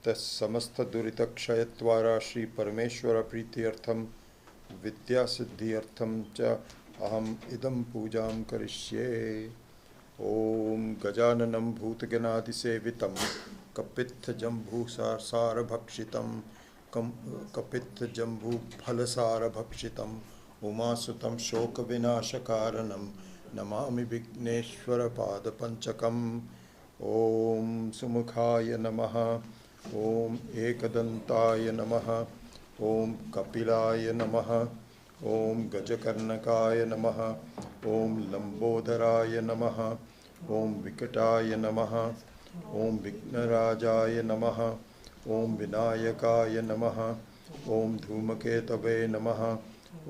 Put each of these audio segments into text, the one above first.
तत्समस्त दुरितक्षयत्वारा श्री परमेश्वर प्रीत्यर्थम विद्या सिद्ध्यर्थम च अहम इदं पूजां करिष्ये। ओम गजाननं भूतगणादिसेवितं कपित्थजम्बूसारभक्षितं कपित्थजम्बूफलसारभक्षितं उमासुतं शोकविनाशकारणं नमामि विघ्नेश्वरपादपञ्चकम्। ओम सुमुखाय नमः। ओम एकदन्ताय नमः। ओम कपिलाय नमः। ओम गजकर्णकाय नमः। ओम लंबोदराय नमः। ओम विकटाय नमः। ओम विघ्नराजाय नमः। ओम विनायकाय नमः। ओम धूमकेतवे नमः।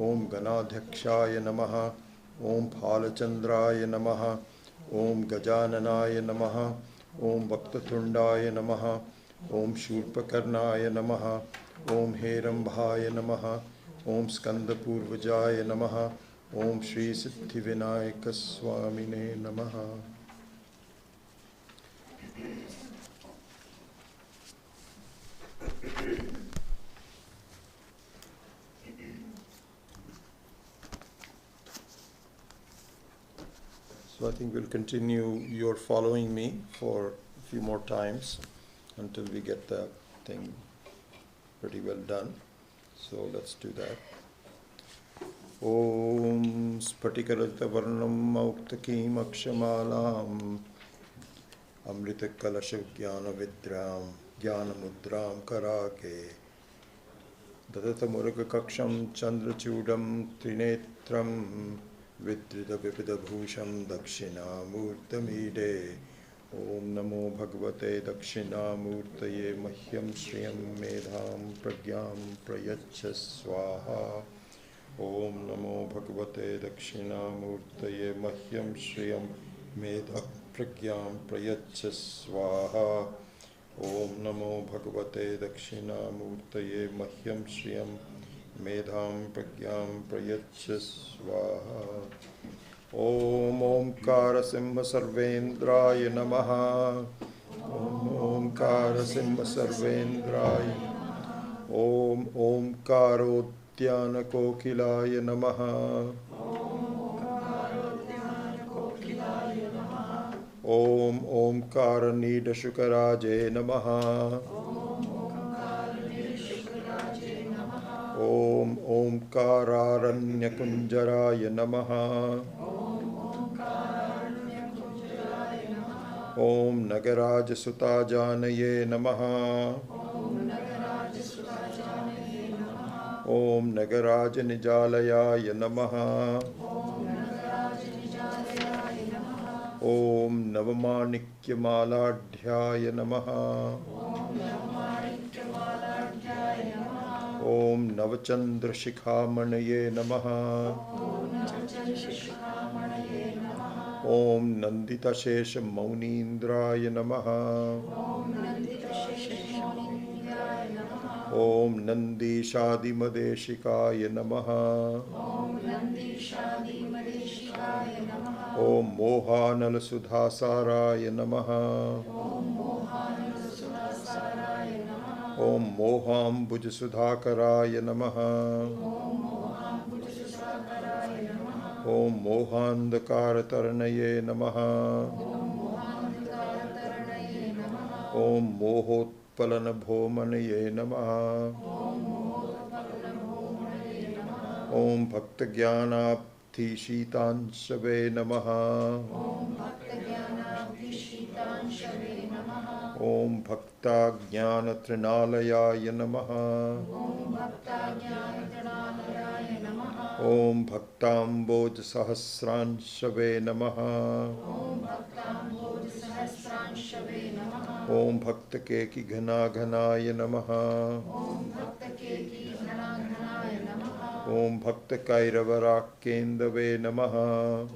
ओम गणाध्यक्षाय नमः। ओम फालचंद्राय नमः। ओम गजाननाय नमः। ओम वक्त्रतुंडाय नमः। ओम शूर्पकर्णाय नमः। ओम हेरंभाय नमः। ओम स्कंदपूर्वजाय नमः। ओम श्री सिद्धिविनायक स्वामिने नमः। So I think we'll continue your following me for a few more times until we get the thing pretty well done. So let's do that. Om Spatikaratavarnam Mauktakim Akshamalam Amrita Kalasha Jnana Vidram Jnana Mudram Karake Dadata Murga Kaksham Chandrachudam Trinetram Vidrita Vipida Bhusham Dakshina Murtamide. Om Namo Bhagavate Dakshina Murtaye Mahyam Shriyam Medham Pragyam Prayacha Swaha. Om Namo Bhagavate Dakshina Murtaye Mahyam Shriyam Medham Pragyam Prayacha Swaha. Om Namo Bhagavate Dakshina Murtaye Mahyam Shriyam Medham Pragyam Prayacha Swaha. Om Omkara Simha Sarvendraya Namaha. Om Omkara Simha Sarvendraya. Om Omkaro Dhyana Kokilaya Namaha. Om Omkara Nida Shukaraje Namaha. Om Omkararanya Kunjaraya Namaha. Om Nagaraja Sutajanaye Namaha. Om Nagaraja Nijalayaya Namaha. Om Navamanikya Maladhyaya Namaha. Om Navachandra Shikhamanaye Namaha. Om Nandita Shesha Maunindraya Namaha. Om Nandi Shadi Madeshikaya Namaha. Om Mohanala Sudhasaraya Namaha. Om Moham Bhuja Sudhakaraya Namaha. Om Mohandakara Taranaye Namaha. Om Mohotpalana Bhomanaye Namaha. Om Bhakta Jnanabdhi Shitanshave Namaha. Om Bhakta Jnana Trinalayaya Namaha. Om Bhaktamboja Sahasranshave Namaha. Om Bhakta Keki Ghana Ghanaya Namaha. Om Bhakta Kairavarakendave Namaha.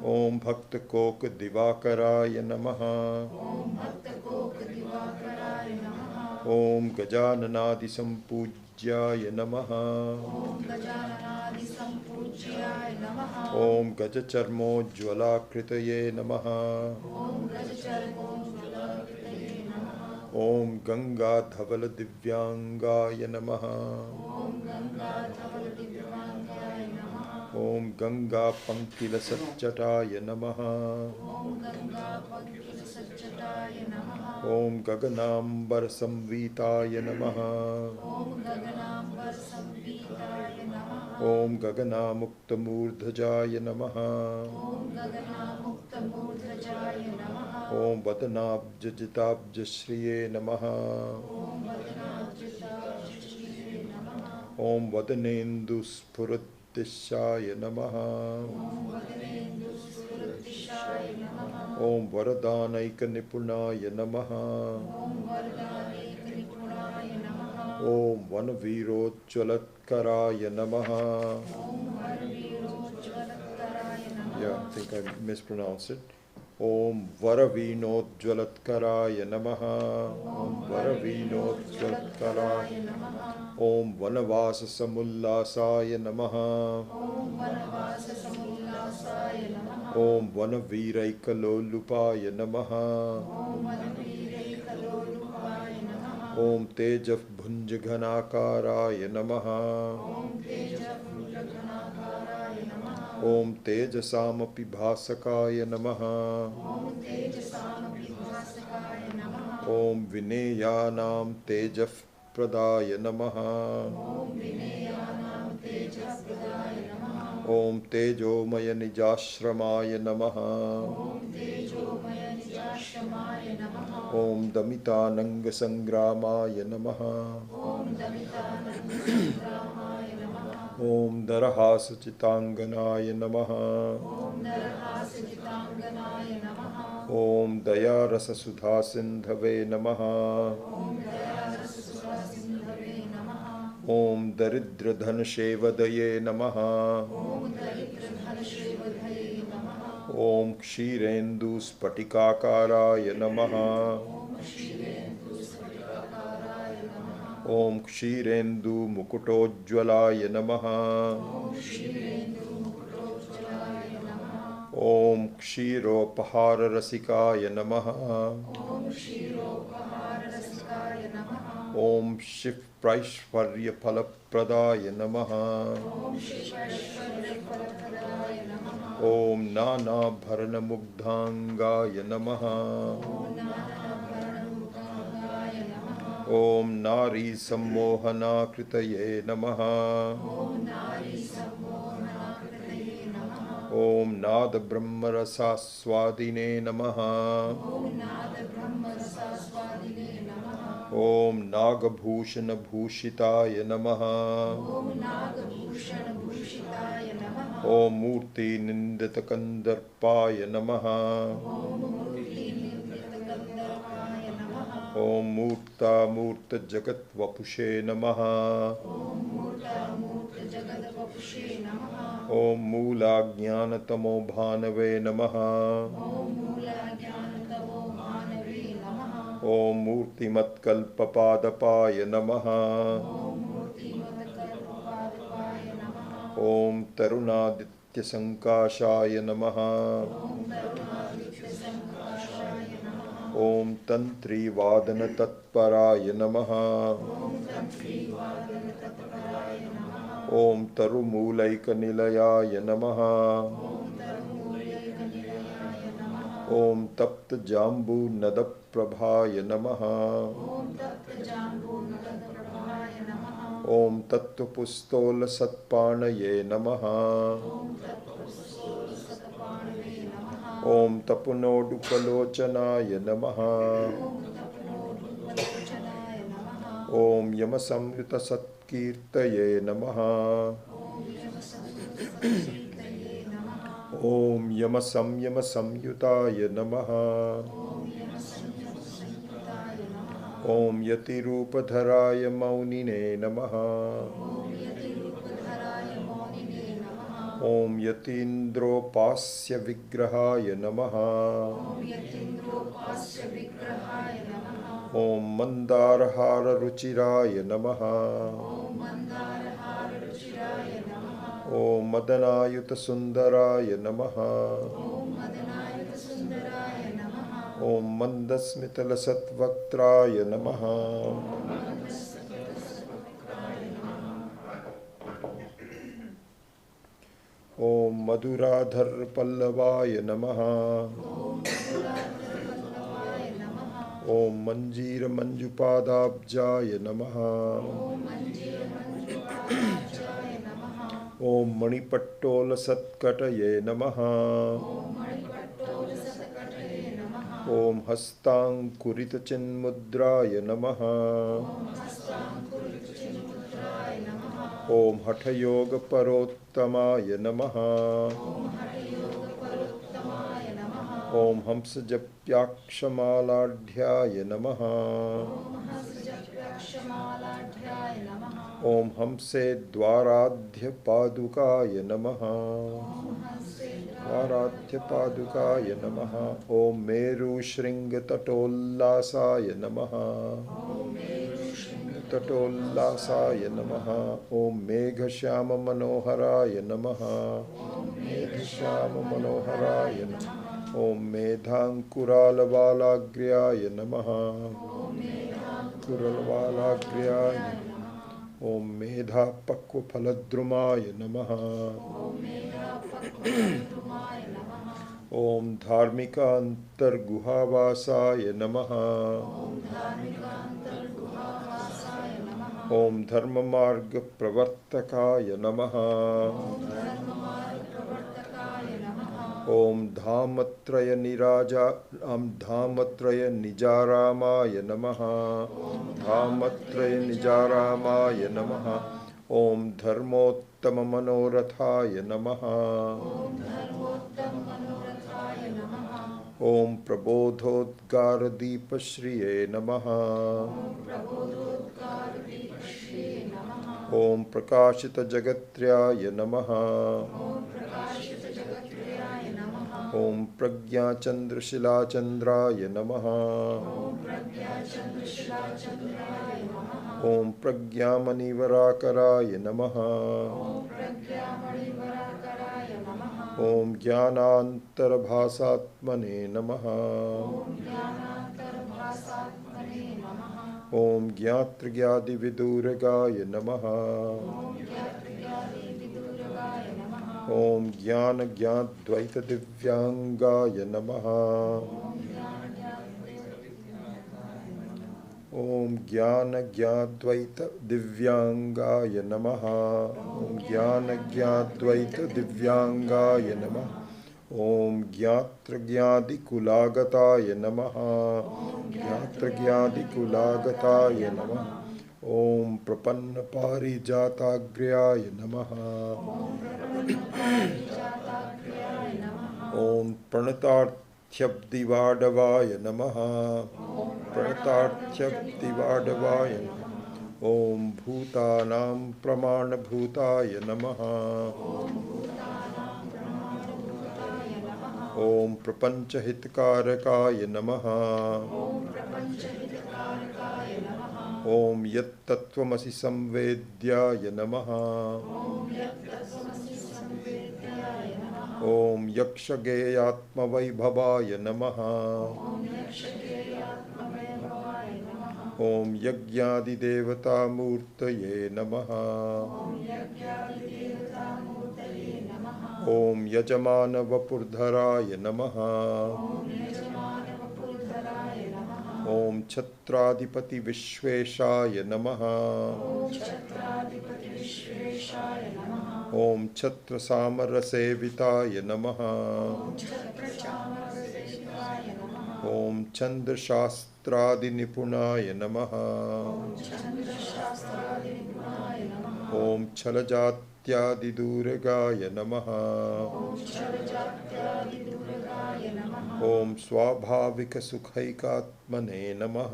Om Bhakta Koka Divakaraya Namaha. Om Gajananadi Sampujyaya Namaha. Om Gajacharmo Jwalakritaye Namaha. Om Ganga Dhaval Divyangaaya Namaha. Om Ganga Pankila Satchataaya Namaha. Om Gaganambar Samvitaaya Namaha. Om Gaganamuktamurdhajaya Namaha. Om Vadanabjajitabjashriye Namaha. Om Vadanenduspurattishaya Namaha. Om Varadanaika Nipunaya Namaha. Om Vanavirojjalatkaraya Namaha. Yeah, I think I mispronounced it. Om Varavinojjalatkaraya Namaha. Om Varavinojjalatkaraya Namaha. Om Vanavasa Samullasaya Namaha. Om Vanaviraikalollupaya Namaha. Om Tejaf Bhunjaganakaraya Namaha. Om Tejasamapi Bhasakaya Namaha. Om Vineyanam Tejaf Pradaya Namaha. Om Tejomaya Nijashramaya Namaha. Om Damitananga Sangramaya Namaha. Om Darahasa Chitanganaya Namaha. Om Dayarasa Sudha Sindhave Namaha. Om Daridra Dhanashevadaye Namaha. Om Kshirendu Spatikakaraya Namaha. Om Kshirendu Mukutojjalaya Namaha. Om Kshiropahara Rasikaya Namaha. Om Shiv Praishvarya Phalapradaya Namaha. Om Nana Bharana Mugdhangaya Namaha. Om Nari Sammohana Kritaye Namaha. Om Nada Brahmarasa Swadine Namaha. Om Nagabhushana Bhushitaya Namaha. Om Murti Nindita Kandarpaya Namaha. Om Murta Murta Jagat Vapushe Namaha. Om Mula Jnanatamo Bhanave Namaha. Om Murtimat Kalpapadapaya Namaha. Om Tarunaditya Sankashaya Namaha. Om Tantri Vadana Tatparaya Namaha. Om Tarumulaika Nilayaya Namaha. Om Tapta Jambu Nadaprabhaya Namaha. Om Tattva Pustola Satpanaye Namaha. Om Tapunodupalochanaya Namaha. Om Yamasamrita Satkirtaye Namaha. Om Yama Samyutaya Namaha. Om Yatirupadharaya Maunine Namaha. Om Yatindropasya Vigrahaya Namaha. Om Mandarhara Ruchiraya Namaha. Om Madanayuta Sundaraya Namaha. ॐ मन्दस्मितलसत्वक्त्राय नमः। ॐ मधुराधरपल्लवाय नमः। ॐ मञ्जीरमञ्जुपादाब्जाय नमः। ॐ मणिपट्टोलसत्कटये नमः। ॐ हस्ताङ्कुरितचिन्मुद्राय नमः। ॐ हठयोगपरोत्तमाय नमः। ॐ हंसजप्याक्षमालाढ्याय नमः। ॐ हंसे द्वाराध्यपादुकाय नमः। द्वाराध्यपादुकाय नमः। ॐ मेरुशृङ्गतटोल्लासाय नमः। तटोल्लासाय नमः। ॐ मेघश्याममनोहराय नमः। मेघश्याममनोहराय नमः। ॐ मेधाङ्कुरालवालाग्र्याय नमः। कुरलवालाग्र्याय नमः। ॐ मेधापक्वफलद्रुमाय नमः। ॐ धार्मिकान्तर्गुहावासाय नमः। ॐ धर्ममार्गप्रवर्तकाय नमः। ॐ धामत्रयनिजारामाय नमः। धामत्रयनिजारामाय नमः। ॐ धर्मोत्तममनोरथाय नमः। ॐ प्रबोधोद्गारदीपश्रिये नमः। ॐ प्रकाशितजगत्र्याय नमः। ॐ प्रज्ञाचन्द्रशिलाचन्द्राय नमः। ॐ प्रज्ञामणिवराकराय नमः। ॐ ज्ञानान्तरभासात्मने नमः। ॐ ज्ञातृज्ञादिविदूरगाय नमः। ॐ ज्ञानज्ञाद्वैतदिव्यांगाय नमः। ॐ ज्ञानज्ञाद्वैतदिव्यांगाय नमः। ॐ ज्ञानज्ञाद्वैतदिव्यांगाय नमः। ॐ ज्ञातृज्ञादिकुलागताय नमः। ज्ञातृज्ञादिकुलागताय नमः। ॐ प्रपन्नपारिजाताग्र्याय नमः। ॐ प्रणतार्थ्यब्दिवाडवाय नमः। प्रणतार्थ्यब्दिवाडवाय नमः। ॐ भूतानां प्रमाणभूताय नमः। ॐ प्रपञ्चहितकारकाय नमः। ॐ यत्तत्त्वमसि संवेद्याय नमः। ॐ यक्षगेयात्मवैभवाय नमः। ॐ यज्ञादिदेवतामूर्तये नमः। ॐ यजमानवपुर्धराय नमः। ॐ छत्राधिपतिविश्वेशाय नमः। ॐ छत्रसामरसेविताय नमः। ॐ छन्दशास्त्रादिनिपुणाय नमः। ॐ छलजात्यादिदूरगाय नमः। ॐ स्वाभाविकसुखैकात्मने नमः।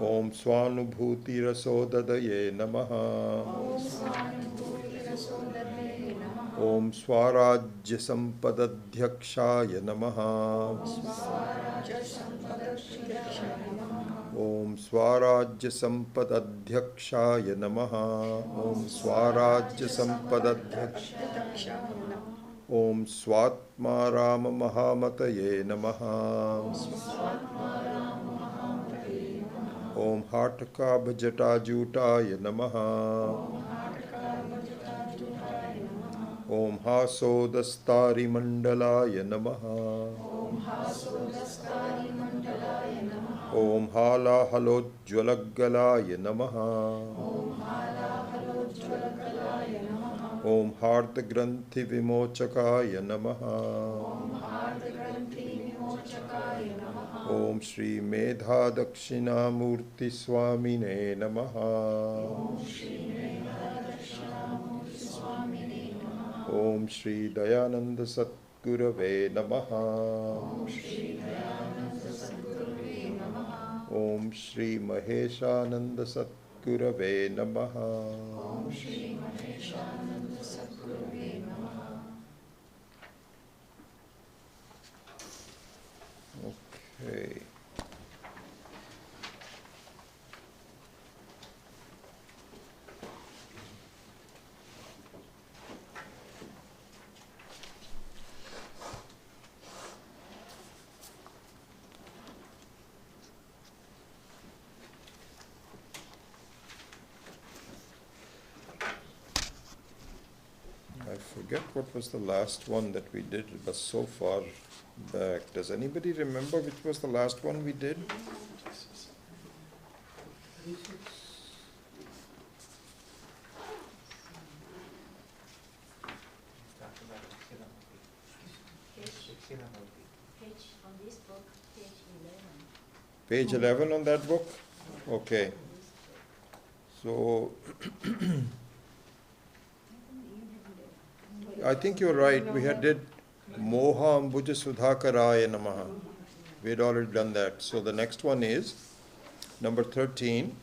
ॐ स्वानुभूतिरसोददये नमः। ॐ स्वाराज्यसम्पदध्यक्षाय नमः। ॐ स्वाराज्यसम्पदध्यक्षाय नमः। ॐ स्वाराज्यसम्पदध्यक्षाय Om Swatma Rama Mahamataye Namaha. Om Hataka Bhajata Jutaya Namaha. Om Hasodastari Mandalaya Namaha. Om Hala Halojjwalaggalaya Namaha. Om Harta Granthi Vimochakaya Namaha. Om Shri Medha Dakshinamurti Swamine Namaha. Om Shri Dayananda Satgurave Namaha. Om Shri Maheshananda Satgurave Namaha. Okay. I forget what was the last one that we did. It was so far back. Does anybody remember which was the last one we did? Page on this book, page 11. Page 11 on that book? Okay. So, I think you're right. We had did Moha Ambuja Sudhakaraya Namaha. We had already done that. So the next one is number 13.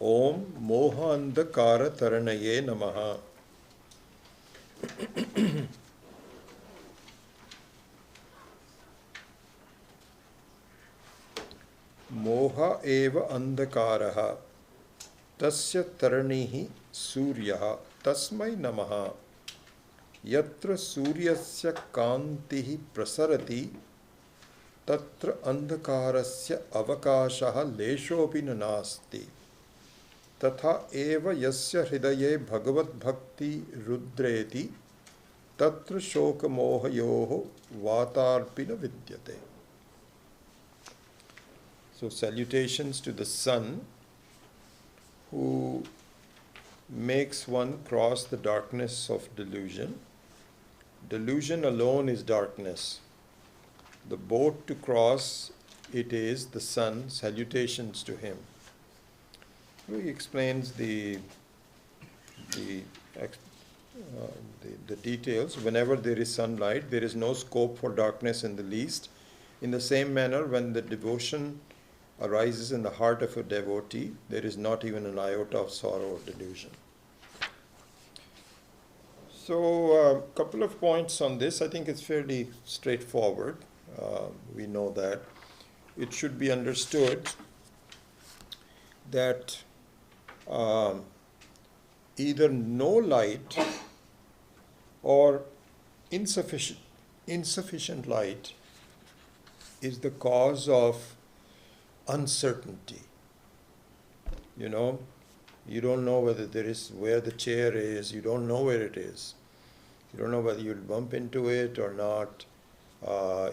Om Moha Andhakara Taranaye Namaha. Moha eva andhakaraha tasya taranihi suryaha tasmai namaha yatra suryasya kantihi prasarati tatra andhakarasya avakashaha leshopi nasti tatha eva yasya hridaye bhagavad bhakti rudreti tatra shoka mohayoho vatarpina vidyate. So salutations to the sun who makes one cross the darkness of delusion. Delusion alone is darkness. The boat to cross, it is the sun. Salutations to him. He explains the details. Whenever there is sunlight, there is no scope for darkness in the least. In the same manner, when the devotion arises in the heart of a devotee, there is not even an iota of sorrow or delusion. So, a couple of points on this. I think it's fairly straightforward. We know that. It should be understood that either no light or insufficient light is the cause of uncertainty. You know, you don't know whether where the chair is, you don't know where it is. You don't know whether you'll bump into it or not.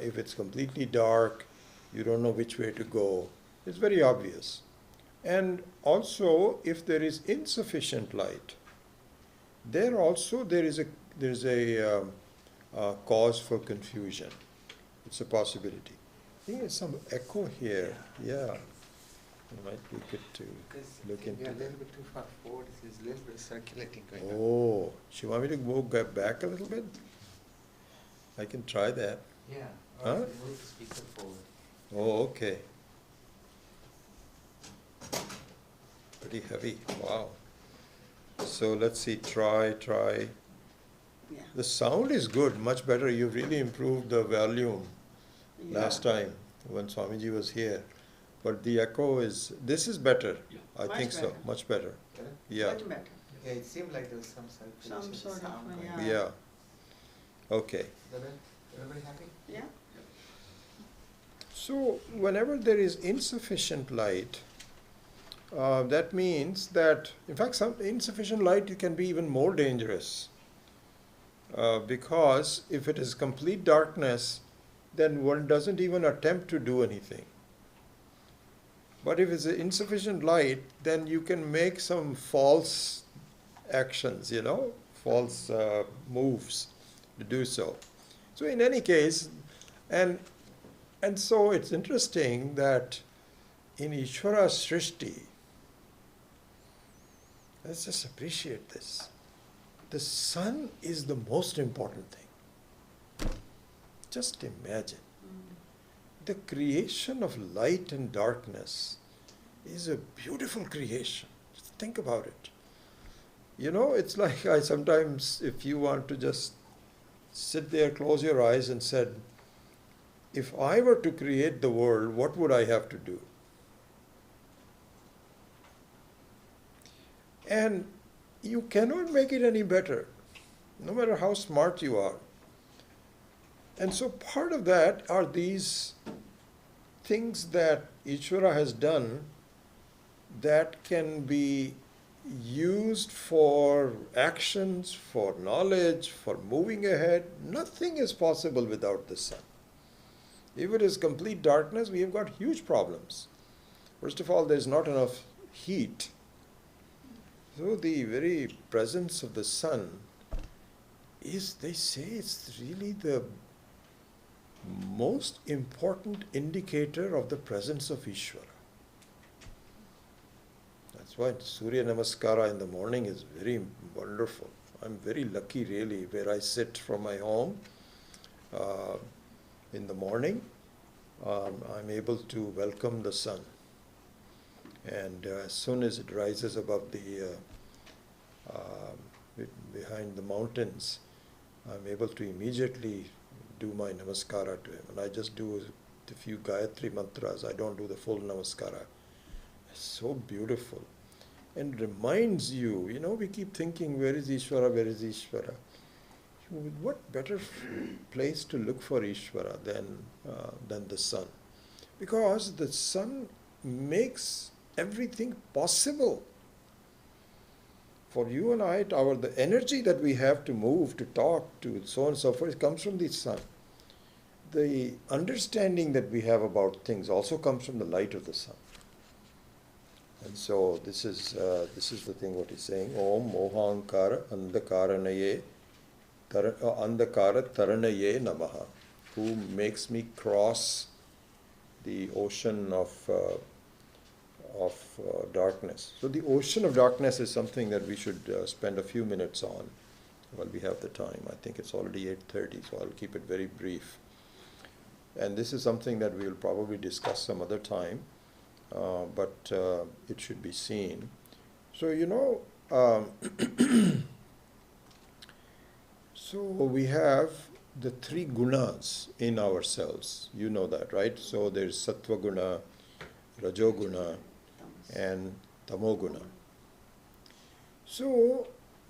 If it's completely dark, you don't know which way to go. It's very obvious. And also, if there is insufficient light, there is a cause for confusion. It's a possibility. I think there's some echo here. Yeah. It might be good to look into we are a that. little bit too far forward. There's a little bit of circulating going on. Oh, you want me to move back a little bit? I can try that. Yeah. Huh? Or move the speaker forward. Oh, okay. Pretty heavy. Wow. So let's see. Try. Yeah. The sound is good, much better. You've really improved the volume last time when Swamiji was here. But the echo this is better. Yeah. I Much think so. better. Much better. Better? Yeah. Much better. Yeah, it seemed like there was some circulation. Some sort of, sound going yeah. on. Yeah. Okay. Is that it? Everybody happy? Yeah. So whenever there is insufficient light, that means that, in fact, some insufficient light it can be even more dangerous. Because if it is complete darkness, then one doesn't even attempt to do anything. But if it's insufficient light, then you can make some false actions, false moves to do so. So in any case, and so it's interesting that in Ishvara Srishti, let's just appreciate this. The sun is the most important thing. Just imagine. The creation of light and darkness is a beautiful creation. Just think about it. It's like I sometimes, if you want to just sit there, close your eyes and said, if I were to create the world, what would I have to do? And you cannot make it any better, no matter how smart you are. And so part of that are these things that Ishvara has done that can be used for actions, for knowledge, for moving ahead. Nothing is possible without the sun. If it is complete darkness, we have got huge problems. First of all, there's not enough heat. So the very presence of the sun is, they say, it's really the most important indicator of the presence of Ishvara. That's why Surya Namaskara in the morning is very wonderful. I'm very lucky really where I sit from my home in the morning. I'm able to welcome the sun. And as soon as it rises above the, behind the mountains, I'm able to immediately do my namaskara to him. And I just do a few Gayatri mantras. I don't do the full namaskara. It's so beautiful. And reminds you, we keep thinking, where is Ishvara, where is Ishvara? What better place to look for Ishvara than the sun? Because the sun makes everything possible. For you and I, the energy that we have to move, to talk, to so on and so forth, comes from the sun. The understanding that we have about things also comes from the light of the sun. And so this is the thing what he's saying. Om Mohankara Andhakaranaye Andhakara Taranaye Namaha, who makes me cross the ocean of darkness. So the ocean of darkness is something that we should spend a few minutes on while we have the time. I think it's already 8:30, so I'll keep it very brief. And this is something that we will probably discuss some other time, but it should be seen. So, so we have the three gunas in ourselves. You know that, right? So there's sattva guna, rajoguna, and tamoguna. So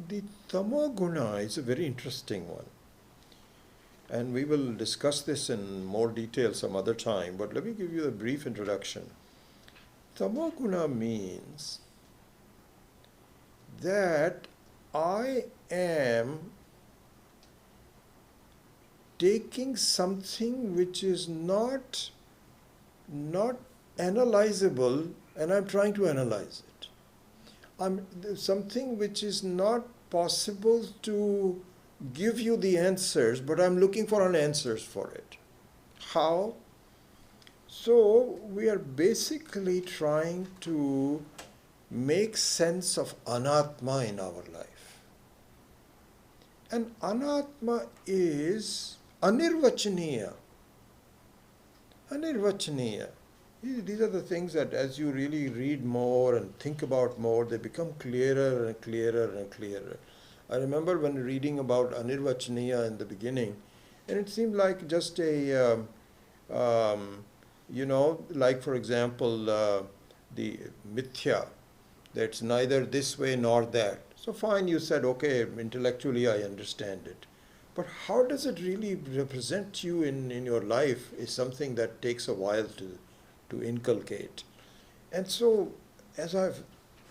the tamoguna is a very interesting one. And we will discuss this in more detail some other time, but let me give you a brief introduction. Tamoguna means that I am taking something which is not analyzable, and I'm trying to analyze it. Something which is not possible to give you the answers, but I'm looking for an answers for it. How? So we are basically trying to make sense of anatma in our life. And anatma is anirvachaniya. Anirvachaniya. These are the things that as you really read more and think about more, they become clearer and clearer and clearer. I remember when reading about anirvachaniya in the beginning, and it seemed like just a, like for example, the mithya, that's neither this way nor that. So fine, you said, okay, intellectually I understand it. But how does it really represent you in your life is something that takes a while to inculcate. And so, as I've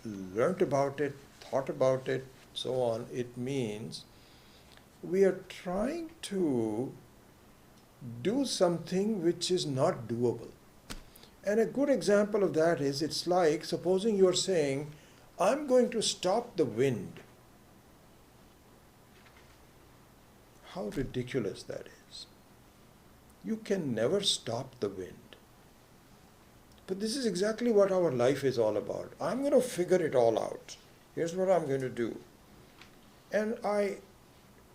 learnt about it, thought about it, so on, it means we are trying to do something which is not doable. And a good example of that is, it's like supposing you're saying, I'm going to stop the wind. How ridiculous that is. You can never stop the wind. But this is exactly what our life is all about. I'm going to figure it all out. Here's what I'm going to do. And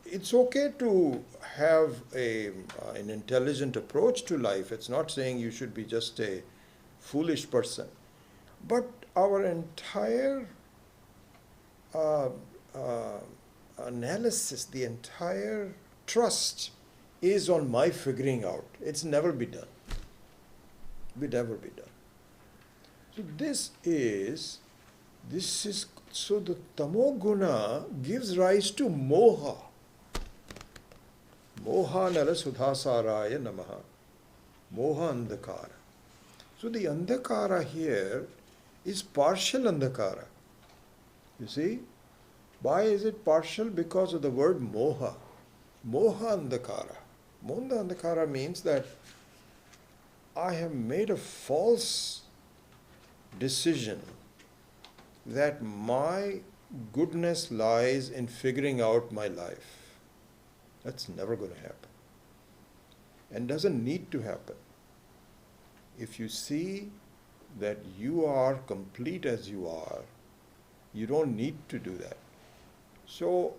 it's okay to have an intelligent approach to life. It's not saying you should be just a foolish person. But our entire analysis, the entire trust is on my figuring out. It's never be done. Will never be done. So so the tamoguna gives rise to moha. Moha nala sudhasaraya namaha. Moha andhakara. So the andhakara here is partial andhakara. You see? Why is it partial? Because of the word moha. Moha andhakara. Moha andhakara means that I have made a false decision that my goodness lies in figuring out my life. That's never going to happen. And doesn't need to happen. If you see that you are complete as you are, you don't need to do that. So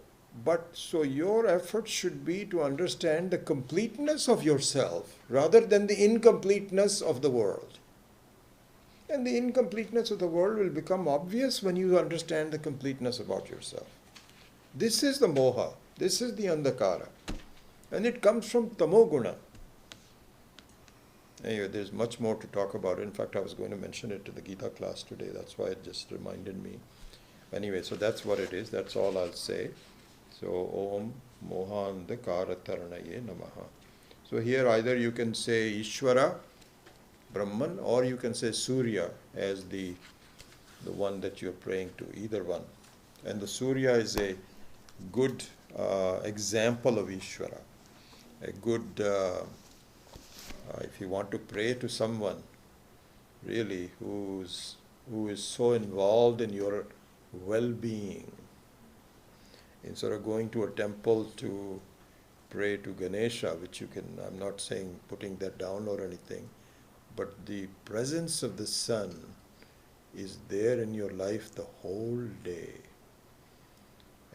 your effort should be to understand the completeness of yourself rather than the incompleteness of the world. And the incompleteness of the world will become obvious when you understand the completeness about yourself. This is the moha. This is the andhakara. And it comes from tamoguna. Anyway, there's much more to talk about. In fact, I was going to mention it to the Gita class today. That's why it just reminded me. Anyway, so that's what it is. That's all I'll say. So, Om Mohandakara Taranaye Namaha. So here either you can say Ishvara, Brahman, or you can say Surya as the one that you're praying to, either one. And the Surya is a good example of Ishvara. A good, if you want to pray to someone, really, who is so involved in your well-being, instead of going to a temple to pray to Ganesha, which you can, I'm not saying putting that down or anything, but the presence of the sun is there in your life the whole day.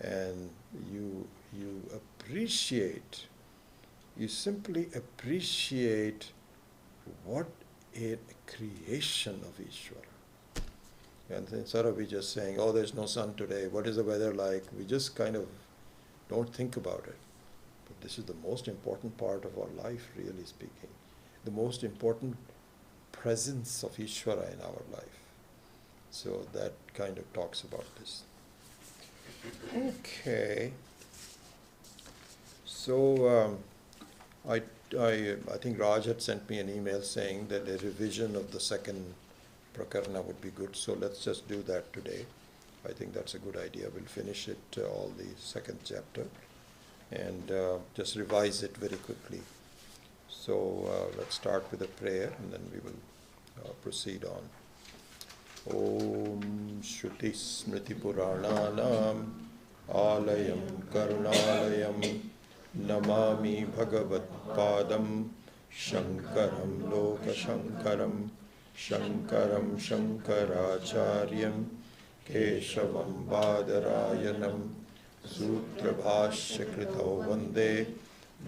And you appreciate, you simply appreciate what a creation of Ishvara. And instead of we just saying, oh, there's no sun today, what is the weather like? We just kind of don't think about it. But this is the most important part of our life, really speaking. The most important presence of Ishvara in our life. So that kind of talks about this. Okay. So I think Raj had sent me an email saying that a revision of the second Prakarna would be good. So let's just do that today. I think that's a good idea. We'll finish it, all the second chapter, and just revise it very quickly. So let's start with a prayer, and then we will proceed on. Om Shruti Smriti Purananam Alayam Karunalayam Namami Bhagavat Padam Shankaram Loka Shankaram Shankaram Shankaracharyam Keshavam Badarayanam Sutra Bhashya Kritau Vande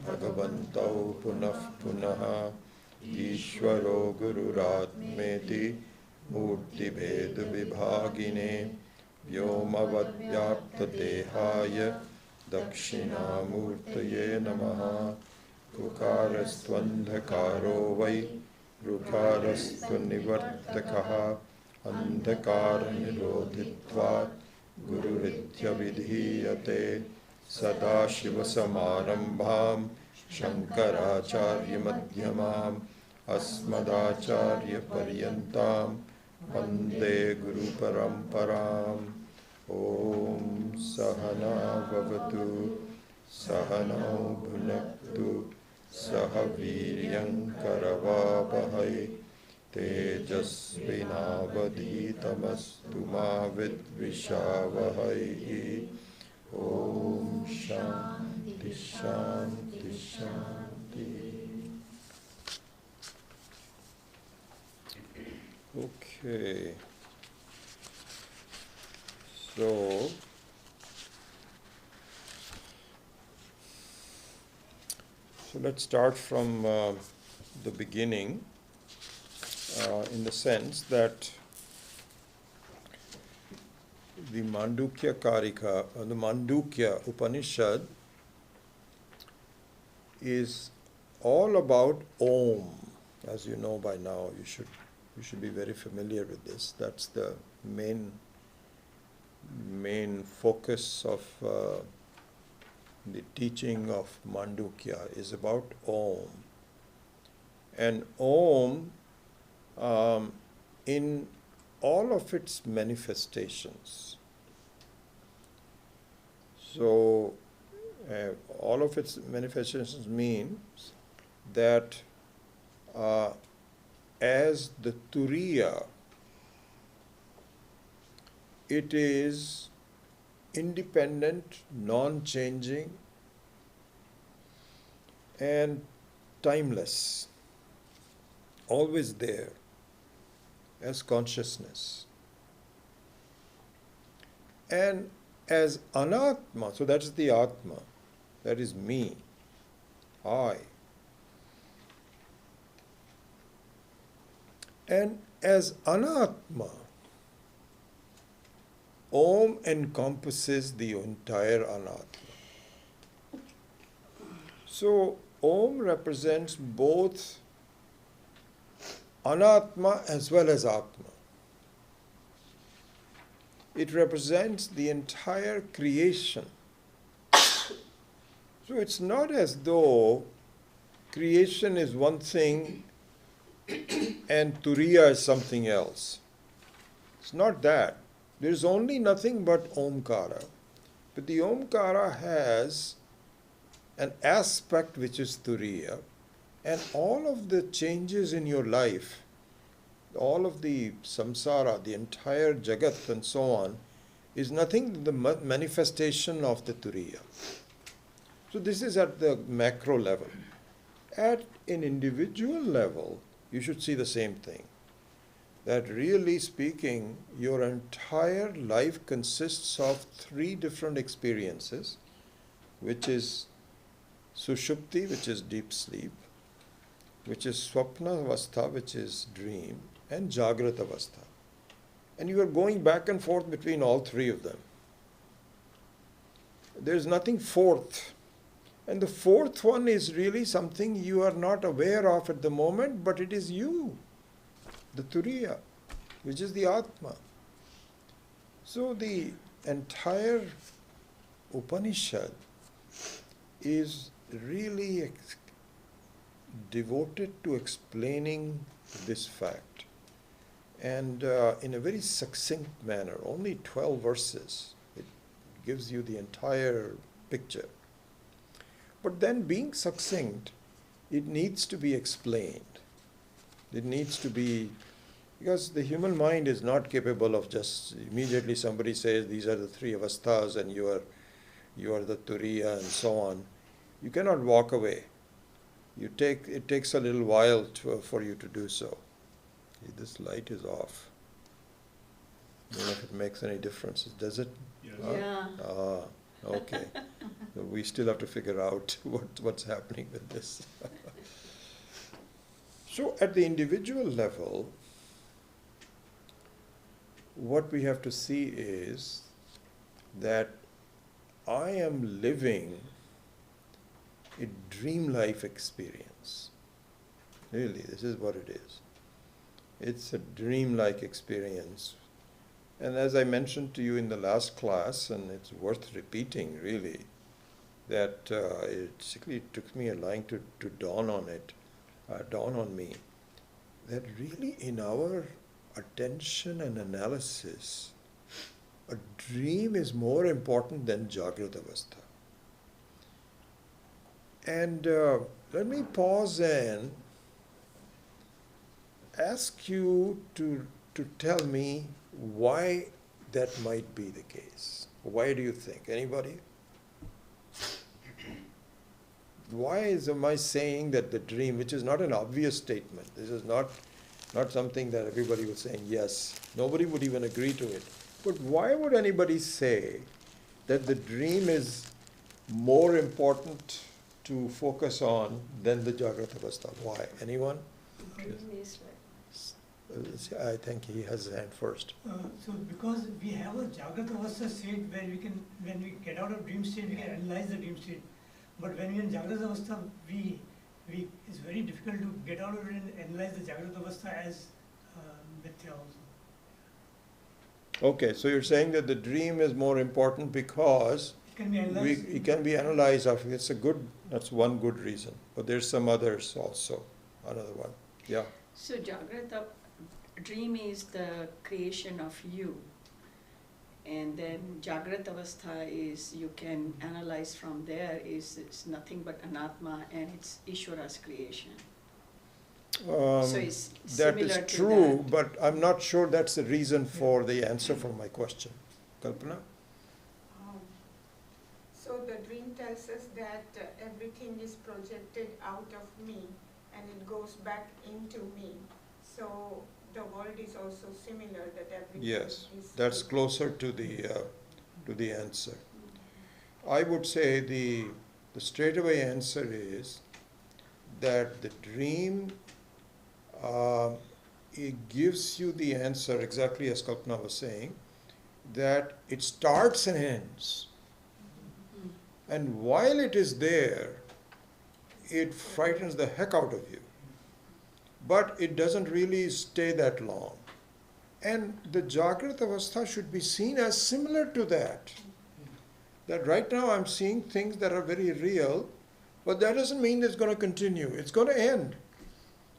Bhagavantau Punah Punaha Ishvaro Gururatmeti Murti Bheda Vibhagine Vyomavad Vyapta Dehaya Dakshinamurtaye Namaha Kukarastvandhakaro Vai Rukarastvanivartakaha Andhakara Nirodhitvat Gururitya Vidhiyate Sadashivasamarambham Shankaracharyamadhyamam Asmadacharyaparyantam Vande Guru Paramparam. Om Sahana Bhavatu Sahanau Bhunaktu Sahaviryam Karavavahai Tejasvinavadhitamastu ma vidvishavahai. Om Shanti Shanti Shanti. Okay. So let's start from the beginning, in the sense that the Mandukya Karika, or the Mandukya Upanishad, is all about Om. As you know by now, you should be very familiar with this. That's the main focus of the teaching of Mandukya is about Om. And Om, in all of its manifestations. So, all of its manifestations means that as the Turiya, it is independent, non-changing, and timeless, always there as consciousness. And as Anatma, so that is the Atma, that is me, I. And as Anatma, Om encompasses the entire Anatma. So Om represents both Anatma as well as Atma. It represents the entire creation. So it's not as though creation is one thing and Turiya is something else. It's not that. There is only nothing but Omkara. But the Omkara has an aspect which is Turiya, and all of the changes in your life, all of the samsara, the entire jagat and so on, is nothing but the manifestation of the Turiya. So this is at the macro level. At an individual level, you should see the same thing. That really speaking, your entire life consists of three different experiences, which is Sushupti, which is deep sleep, which is Swapna Avastha, which is dream, and Jagrata Avastha. And you are going back and forth between all three of them. There is nothing fourth. And the fourth one is really something you are not aware of at the moment, but it is you, the Turiya, which is the Atma. So the entire Upanishad is really devoted to explaining this fact, and in a very succinct manner, only 12 verses. It gives you the entire picture. But then being succinct, it needs to be explained. It needs to be, because the human mind is not capable of just immediately somebody says these are the three avasthas and you are the Turiya and so on. You cannot walk away. It takes a little while for you to do so. This light is off. I don't know if it makes any difference. Does it? Yes. Yeah. Okay. So we still have to figure out what's happening with this. So at the individual level, what we have to see is that I am living a dream life experience. Really, this is what it is. It's a dream-like experience. And as I mentioned to you in the last class, and it's worth repeating really, that it took me a line to dawn on me, that really in our attention and analysis, a dream is more important than Jagrata Avastha. And let me pause and ask you to tell me why that might be the case. Why do you think? Anybody? Why am I saying that the dream, which is not an obvious statement, this is not something that everybody was saying yes, nobody would even agree to it. But why would anybody say that the dream is more important to focus on than the Jagrata Avastha? Why? Anyone? Dream is I think he has his hand first. So because we have a Jagrata Avastha state where when we get out of dream state, we can analyze the dream state. But when we're in Jagrata Avastha, it's very difficult to get out of it and analyze the Jagrata Avastha as Mithya also. Okay, so you're saying that the dream is more important because It can be analyzed. it can be analyzed. That's one good reason. But there's some others also. Another one. Yeah. So Jagrata dream is the creation of you, and then Jagrata Avastha is, you can analyze from there, it's nothing but Anatma and it's Ishvara's creation. So it's That similar is to true, that. but I'm not sure that's the reason for the answer for my question. Kalpana? So the dream tells us that everything is projected out of me and it goes back into me. So the world is also similar, that everything Yes, is... that's closer to the answer. I would say the straightaway answer is that the dream, it gives you the answer exactly as Kalpana was saying, that it starts and ends. And while it is there, it frightens the heck out of you. But it doesn't really stay that long. And the Jagrata Avastha should be seen as similar to that. That right now I'm seeing things that are very real, but that doesn't mean it's going to continue. It's going to end.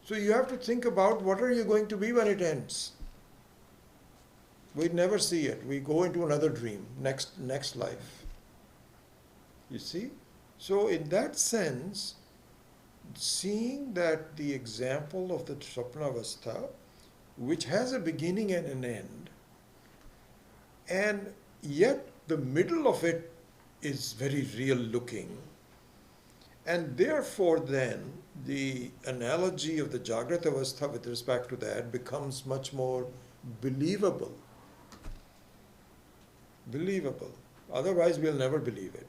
So you have to think about what are you going to be when it ends. We never see it. We go into another dream, next life. You see? So in that sense, seeing that the example of the Swapnavastha, which has a beginning and an end, and yet the middle of it is very real looking, and therefore then the analogy of the Jagrata Avastha with respect to that becomes much more believable. Believable. Otherwise we'll never believe it.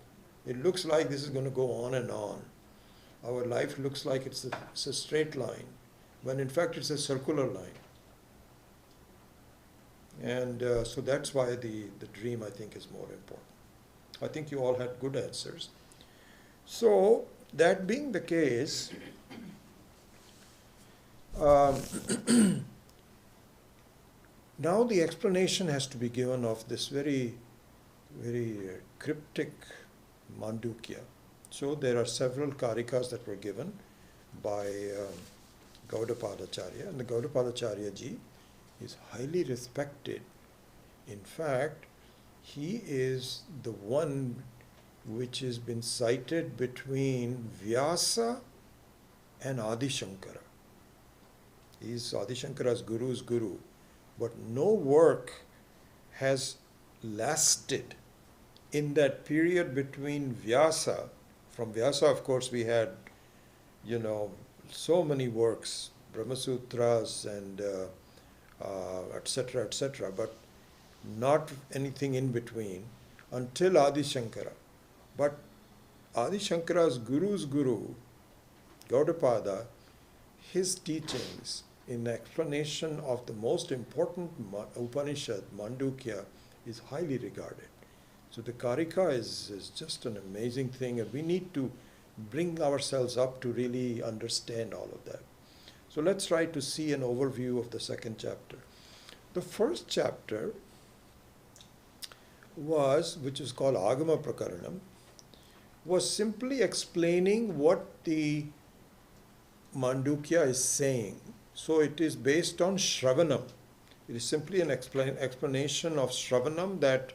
It looks like this is going to go on and on. Our life looks like it's a straight line, when in fact it's a circular line. And so that's why the dream, I think, is more important. I think you all had good answers. So, that being the case, now the explanation has to be given of this very, very cryptic Mandukya. So there are several karikas that were given by Gaudapadacharya, and the Gaudapadacharya ji is highly respected. In fact, he is the one which has been cited between Vyasa and Adi Shankara. He is Adi Shankara's guru's guru, but no work has lasted in that period between Vyasa. From Vyasa, of course, we had, so many works, Brahmasutras and etc., but not anything in between until Adi Shankara. But Adi Shankara's guru's guru, Gaudapada, his teachings in explanation of the most important Upanishad, Mandukya, is highly regarded. So the Karika is just an amazing thing, and we need to bring ourselves up to really understand all of that. So let's try to see an overview of the second chapter. The first chapter which is called Agama Prakarnam, was simply explaining what the Mandukya is saying. So it is based on Shravanam. It is simply an explanation of Shravanam that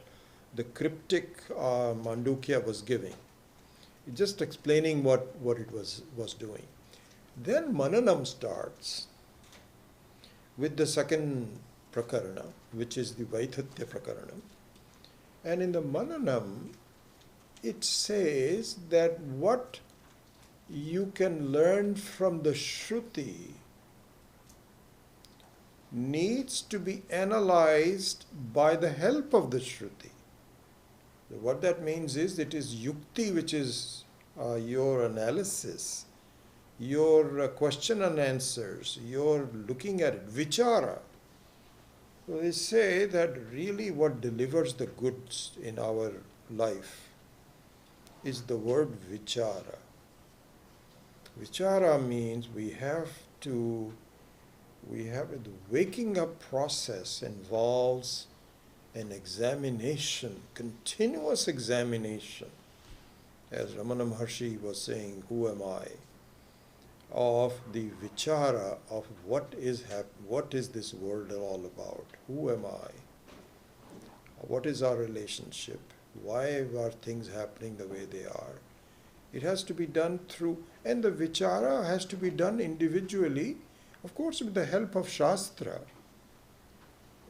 the cryptic Mandukya was giving. It's just explaining what it was doing. Then Mananam starts with the second Prakarna, which is the Vatathya Prakarnam. And in the Mananam, it says that what you can learn from the Shruti needs to be analyzed by the help of the Shruti. So what that means is it is Yukti, which is your analysis, your question and answers, your looking at it, Vichara. So they say that really what delivers the goods in our life is the word Vichara. Vichara means the waking up process involves an examination, continuous examination, as Ramana Maharshi was saying, who am I? Of the vichara of what is this world all about? Who am I? What is our relationship? Why are things happening the way they are? It has to be done through, and the vichara has to be done individually, of course with the help of Shastra.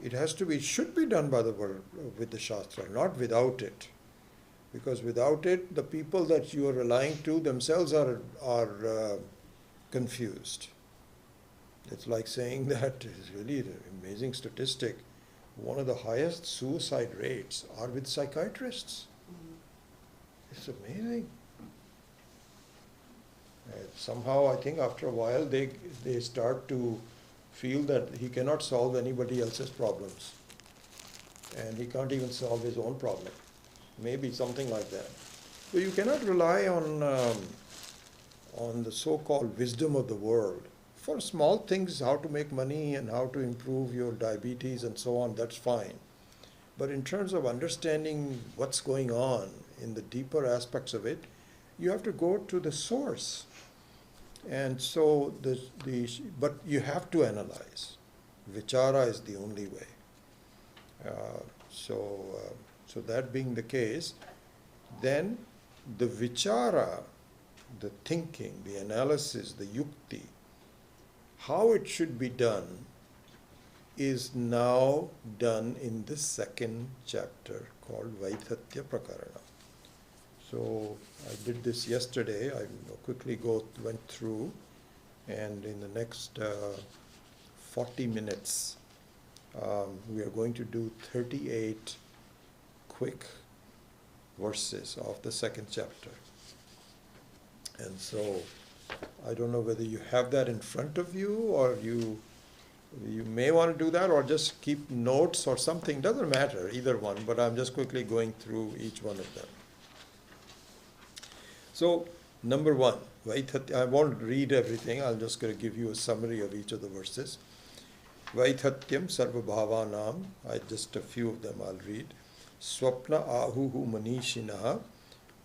It should be done with the Shastra, not without it. Because without it, the people that you are relying to themselves are confused. It's like saying that it's really an amazing statistic. One of the highest suicide rates are with psychiatrists. It's amazing. Somehow, I think after a while, they start to feel that he cannot solve anybody else's problems. And he can't even solve his own problem. Maybe something like that. So you cannot rely on the so-called wisdom of the world. For small things, how to make money and how to improve your diabetes and so on, that's fine. But in terms of understanding what's going on in the deeper aspects of it, you have to go to the source. And so, but you have to analyze. Vichara is the only way. So that being the case, then the vichara, the thinking, the analysis, the yukti, how it should be done is now done in the second chapter called Vatathya Prakarnam. So I did this yesterday. I quickly went through, and in the next 40 minutes, we are going to do 38 quick verses of the second chapter. And so I don't know whether you have that in front of you, or you may want to do that, or just keep notes or something. Doesn't matter, either one, but I'm just quickly going through each one of them. So, number one, Vaitatya, I won't read everything, I'm just going to give you a summary of each of the verses. Vaitatyam sarva bhavanam, just a few of them I'll read. Swapna ahuhu manishinaha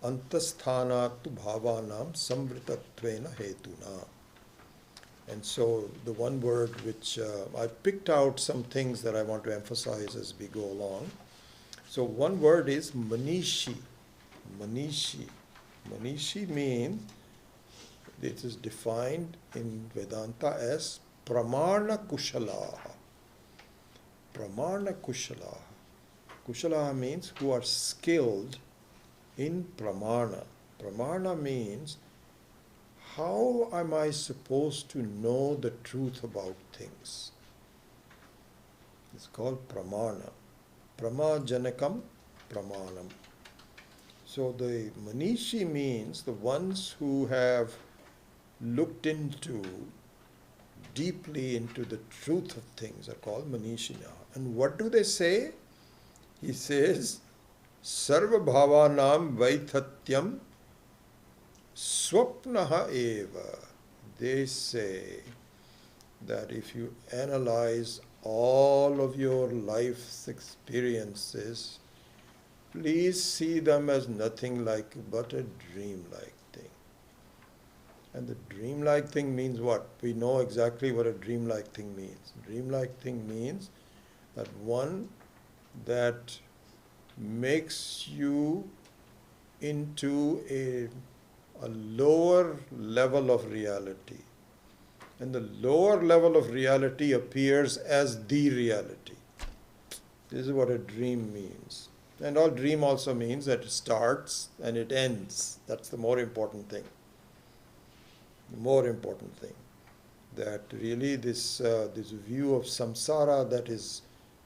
antasthānātu bhavanam samvritatvena hetuna. And so the one word which I picked out some things that I want to emphasize as we go along. So one word is manishi. Manishi. Manishi means, it is defined in Vedanta as pramana kushalaha. Pramana kushalaha. Kushalaha means who are skilled in pramana. Pramana means, how am I supposed to know the truth about things? It's called pramana. Pramajanakam pramanam. So the manishi means the ones who have looked deeply into the truth of things are called manishina. And what do they say? He says, Sarva bhavanam vaithatyam swapnaha eva. They say that if you analyze all of your life's experiences, please see them as nothing like but a dream-like thing. And the dream-like thing means what? We know exactly what a dream-like thing means. Dream-like thing means that one that makes you into a lower level of reality. And the lower level of reality appears as the reality. This is what a dream means. And all dream also means that it starts and it ends. That's the more important thing. The more important thing. That really this view of samsara that is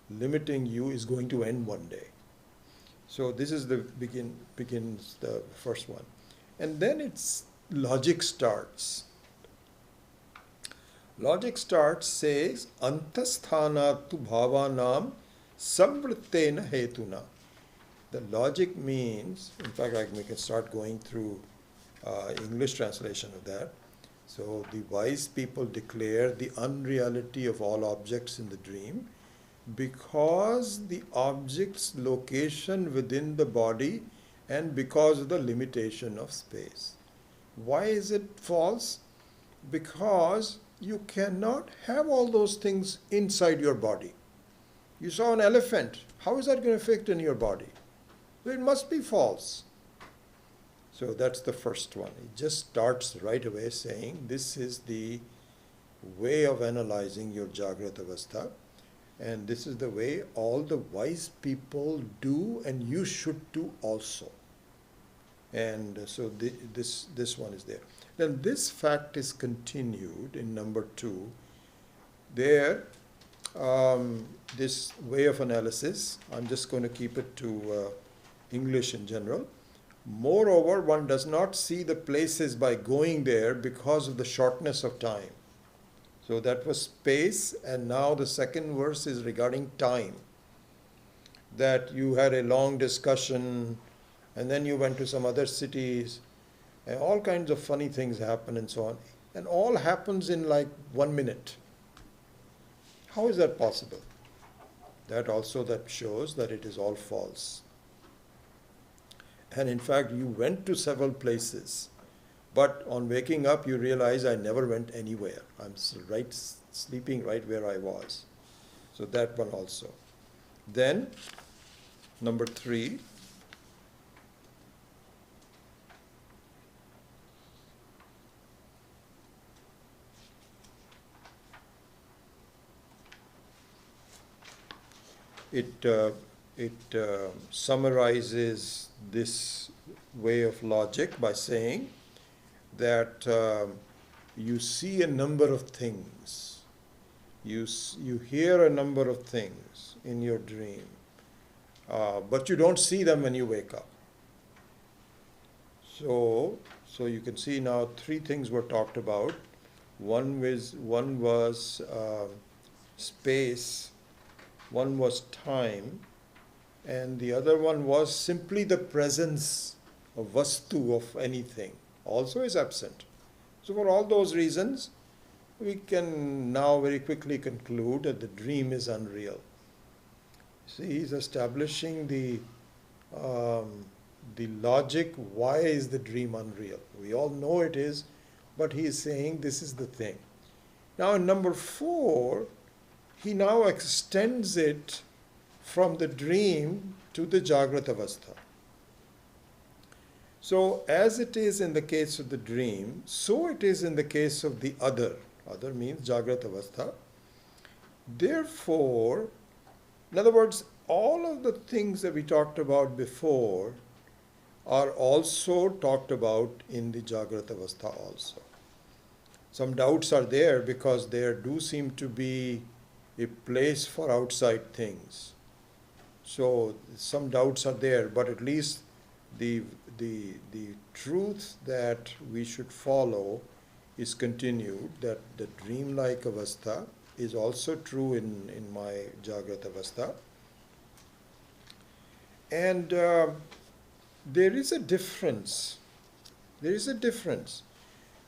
limiting you is going to end one day. So this is the begins the first one. And then it's logic starts. Logic starts, says, antasthānātu bhāvānām samvrittena hetuna. The logic means, in fact, we can start going through English translation of that. So the wise people declare the unreality of all objects in the dream because the object's location within the body and because of the limitation of space. Why is it false? Because you cannot have all those things inside your body. You saw an elephant. How is that going to fit in your body? It must be false. So that's the first one. It just starts right away saying this is the way of analyzing your Jagrata Avastha. And this is the way all the wise people do, and you should do also. And so this one is there. Then this fact is continued in number 2. There, this way of analysis, I'm just going to keep it to English in general. Moreover, one does not see the places by going there because of the shortness of time. So that was space, and now the second verse is regarding time. That you had a long discussion, and then you went to some other cities, and all kinds of funny things happen and so on. And all happens in like 1 minute. How is that possible? That shows that it is all false. And in fact, you went to several places, but on waking up, you realize I never went anywhere. I'm sleeping right where I was. So that one also. Then, number 3. It summarizes this way of logic by saying that you see a number of things, you hear a number of things in your dream, but you don't see them when you wake up. So you can see now 3 things were talked about. One was space, one was time, and the other one was simply the presence of vastu, of anything, also is absent. So for all those reasons, we can now very quickly conclude that the dream is unreal. See, he's establishing the logic, why is the dream unreal? We all know it is, but he is saying this is the thing. Now in number 4, he now extends it from the dream to the Jagrata Avastha. So as it is in the case of the dream, so it is in the case of the other. Other means Jagrata Avastha. Therefore, in other words, all of the things that we talked about before are also talked about in the Jagrata Avastha also. Some doubts are there because there do seem to be a place for outside things. So some doubts are there, but at least the truth that we should follow is continued, that the dreamlike avastha is also true in my Jagrata Avastha. And there is a difference. There is a difference.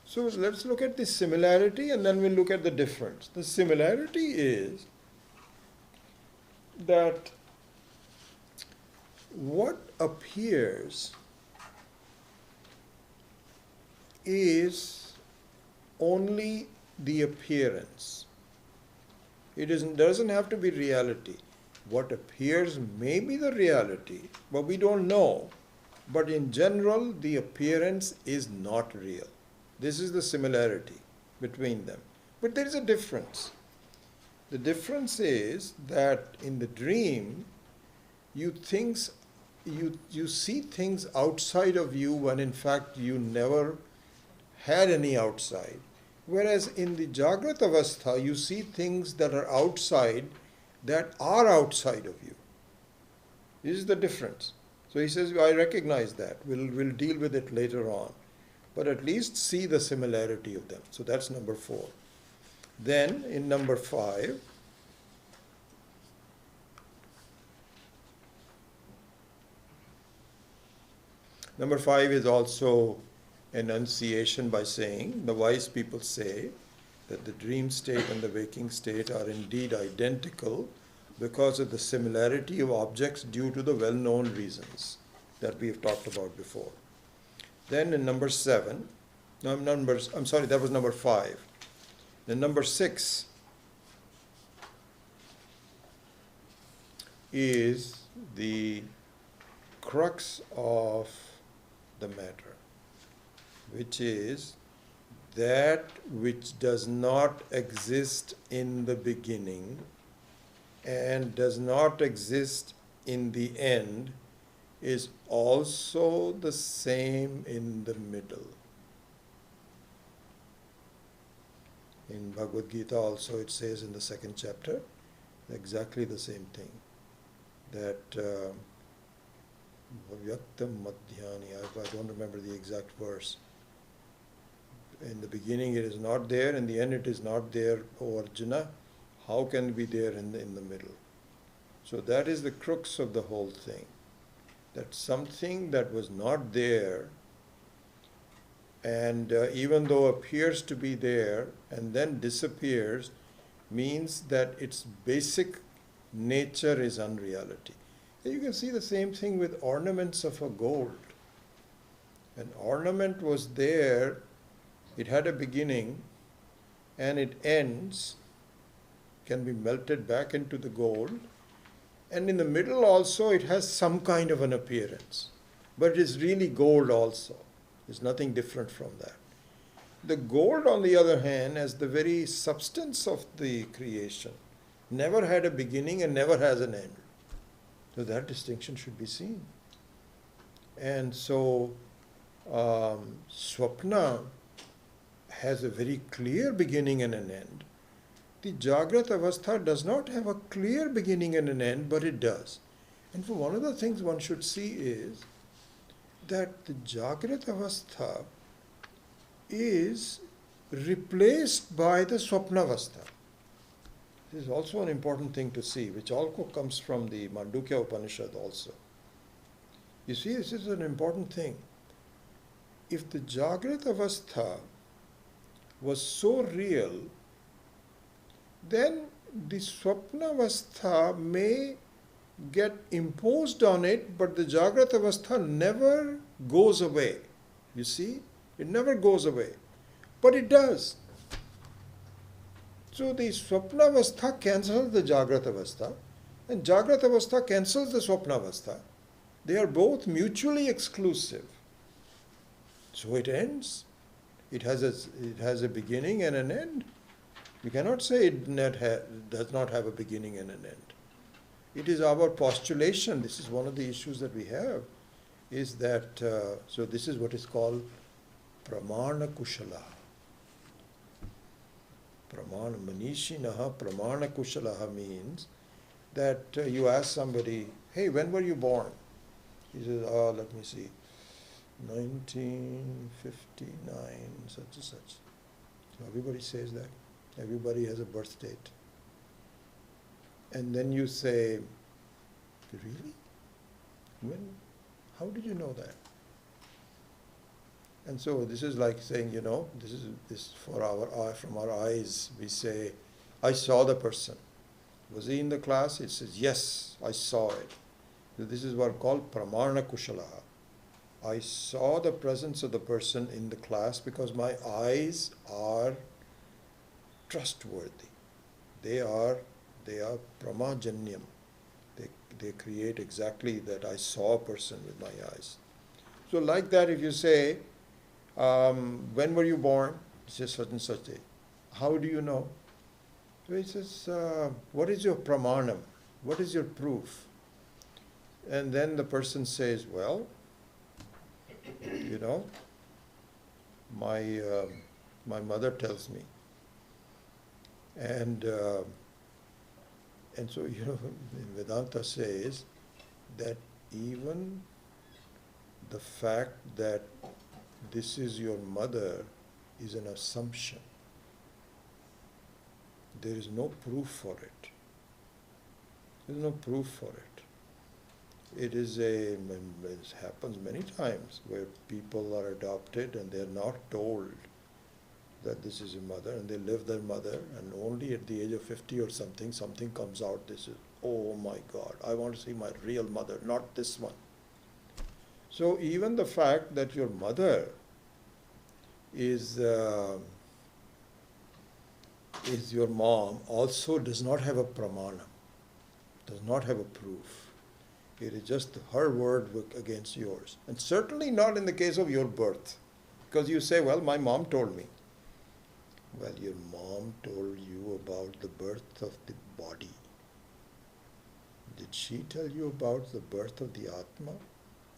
So let's look at the similarity and then we'll look at the difference. The similarity is that what appears is only the appearance. Doesn't have to be reality. What appears may be the reality, but we don't know. But in general, the appearance is not real. This is the similarity between them. But there is a difference. The difference is that in the dream, you see things outside of you when in fact you never had any outside. Whereas in the Jagrata Avastha, you see things that are outside that are outside of you. This is the difference. So he says, I recognize that. We'll deal with it later on. But at least see the similarity of them. So that's number 4. Then in number 5, number 5 is also enunciation by saying, the wise people say that the dream state and the waking state are indeed identical because of the similarity of objects due to the well-known reasons that we have talked about before. Then in number 7, that was number 5. Then number 6 is the crux of the matter, which is that which does not exist in the beginning and does not exist in the end is also the same in the middle. In Bhagavad Gita also it says in the 2nd chapter exactly the same thing, that Vyaktam Madhyani, I don't remember the exact verse. In the beginning it is not there, in the end it is not there, O Arjuna. How can it be there in the middle? So that is the crux of the whole thing. That something that was not there and even though appears to be there and then disappears means that its basic nature is unreality. And you can see the same thing with ornaments of a gold. An ornament was there, it had a beginning and it ends, can be melted back into the gold, and in the middle also it has some kind of an appearance, but it is really gold also. There's nothing different from that. The gold, on the other hand, as the very substance of the creation, never had a beginning and never has an end. So that distinction should be seen. And so Swapna has a very clear beginning and an end. The Jagrata Avastha does not have a clear beginning and an end, but it does. And for one of the things one should see is that the Jagrata Avastha is replaced by the Swapna Avastha. This is also an important thing to see, which also comes from the Mandukya Upanishad also. You see, this is an important thing. If the Jagrata Avastha was so real, then the Swapna Avastha may get imposed on it, but the Jagrata Avastha never goes away. You see, it never goes away, but it does. So the Swapna Avastha cancels the Jagrata Avastha, and Jagrata Avastha cancels the Swapna Avastha. They are both mutually exclusive. So it ends. It has a beginning and an end. You cannot say it does not have a beginning and an end. It is our postulation. This is one of the issues that we have, is that, so this is what is called Pramana Kushala. Pramana Manishinaha Pramana Kushalaha means that you ask somebody, hey, when were you born? He says, let me see, 1959, such and such. So everybody says that. Everybody has a birth date. And then you say, really? When? How did you know that? And so this is like saying, this for from our eyes, we say, I saw the person. Was he in the class? It says, yes, I saw it. So this is what called pramana kushalaha. I saw the presence of the person in the class because my eyes are trustworthy. They are pramajanyam. They create exactly that I saw a person with my eyes. So like that, if you say, when were you born? It says such and such day. How do you know? So he says, what is your pramanam? What is your proof? And then the person says, well, my mother tells me. And so, Vedanta says that even the fact that this is your mother is an assumption. There is no proof for it. There is no proof for it. It happens many times where people are adopted and they are not told that this is your mother, and they live their mother, and only at the age of 50 or something comes out, this is, oh my God, I want to see my real mother, not this one. So even the fact that your mother is your mom also does not have a pramana, does not have a proof. It is just her word against yours. And certainly not in the case of your birth. Because you say, well, my mom told me. Well, your mom told you about the birth of the body. Did she tell you about the birth of the Atma?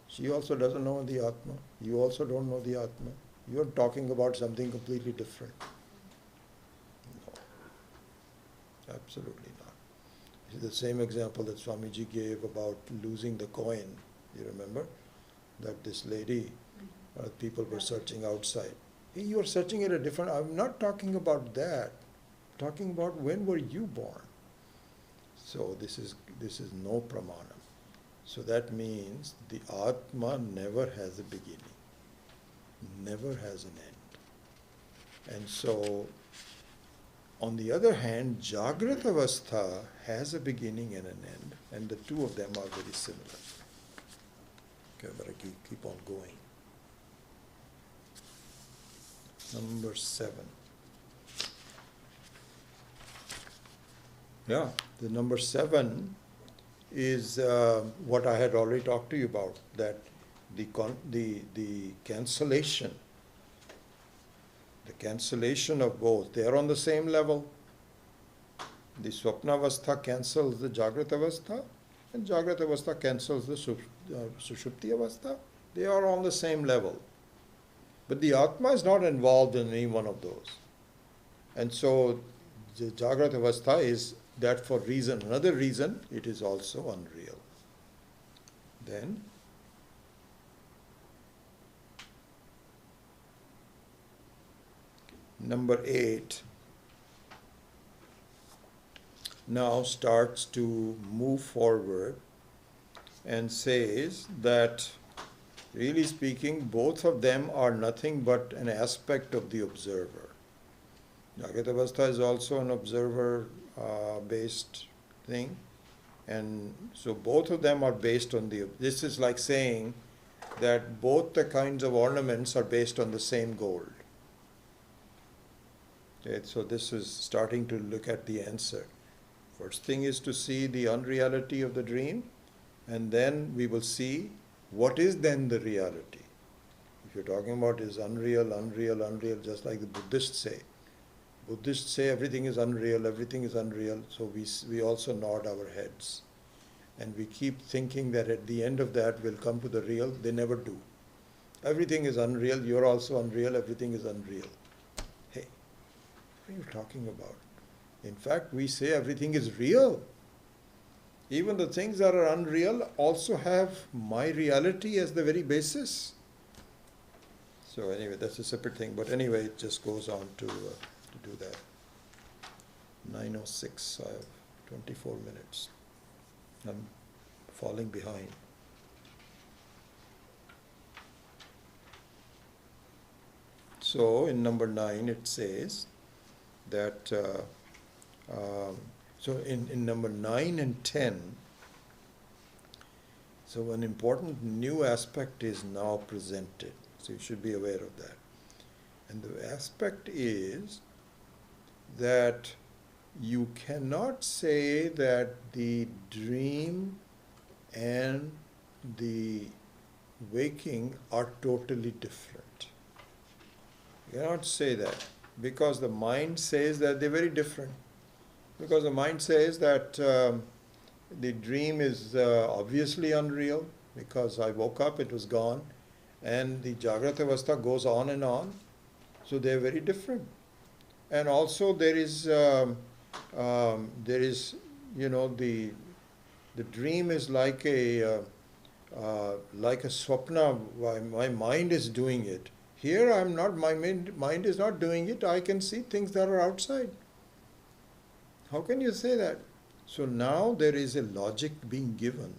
She also doesn't know the Atma. You also don't know the Atma. You're talking about something completely different. No, absolutely not. This is the same example that Swamiji gave about losing the coin. You remember? That this lady, people were searching outside. Hey, you are searching at a different, I'm not talking about that. I'm talking about when were you born? So this is no pramana. So that means the Atma never has a beginning, never has an end. And so, on the other hand, Jagrata Avastha has a beginning and an end, and the two of them are very similar. Okay, but I keep on going. Number 7. Yeah, the number 7 is what I had already talked to you about, that the cancellation of both, they are on the same level. The Swapna Avastha cancels the Jagrata Avastha, and Jagrata Avastha cancels the Sushupti Avastha. They are on the same level. But the Atma is not involved in any one of those. And so the Jagrata Avastha is that for another reason, it is also unreal. Then, number 8 now starts to move forward and says that, really speaking, both of them are nothing but an aspect of the observer. Jagrata Avastha is also an observer-based thing, and so both of them are based on this is like saying that both the kinds of ornaments are based on the same gold. Okay, so this is starting to look at the answer. First thing is to see the unreality of the dream, and then we will see what is then the reality. If you're talking about is unreal, just like the Buddhists say. Buddhists say everything is unreal, so we also nod our heads. And we keep thinking that at the end of that we'll come to the real. They never do. Everything is unreal, you're also unreal, everything is unreal. Hey, what are you talking about? In fact, we say everything is real. Even the things that are unreal also have my reality as the very basis. So anyway, that's a separate thing. But anyway, it just goes on to do that. 9:06, I have 24 minutes. I'm falling behind. So in number 9 it says that, so in number 9 and 10, So an important new aspect is now presented. So you should be aware of that. And the aspect is that you cannot say that the dream and the waking are totally different. You cannot say that because the mind says that they're very different. Because the mind says that the dream is obviously unreal because I woke up, it was gone, and the Jagrata Avastha goes on and on. So they're very different. And also there is, the dream is like a swapna. My mind is doing it. Here I'm not. My mind is not doing it. I can see things that are outside. How can you say that? So now there is a logic being given.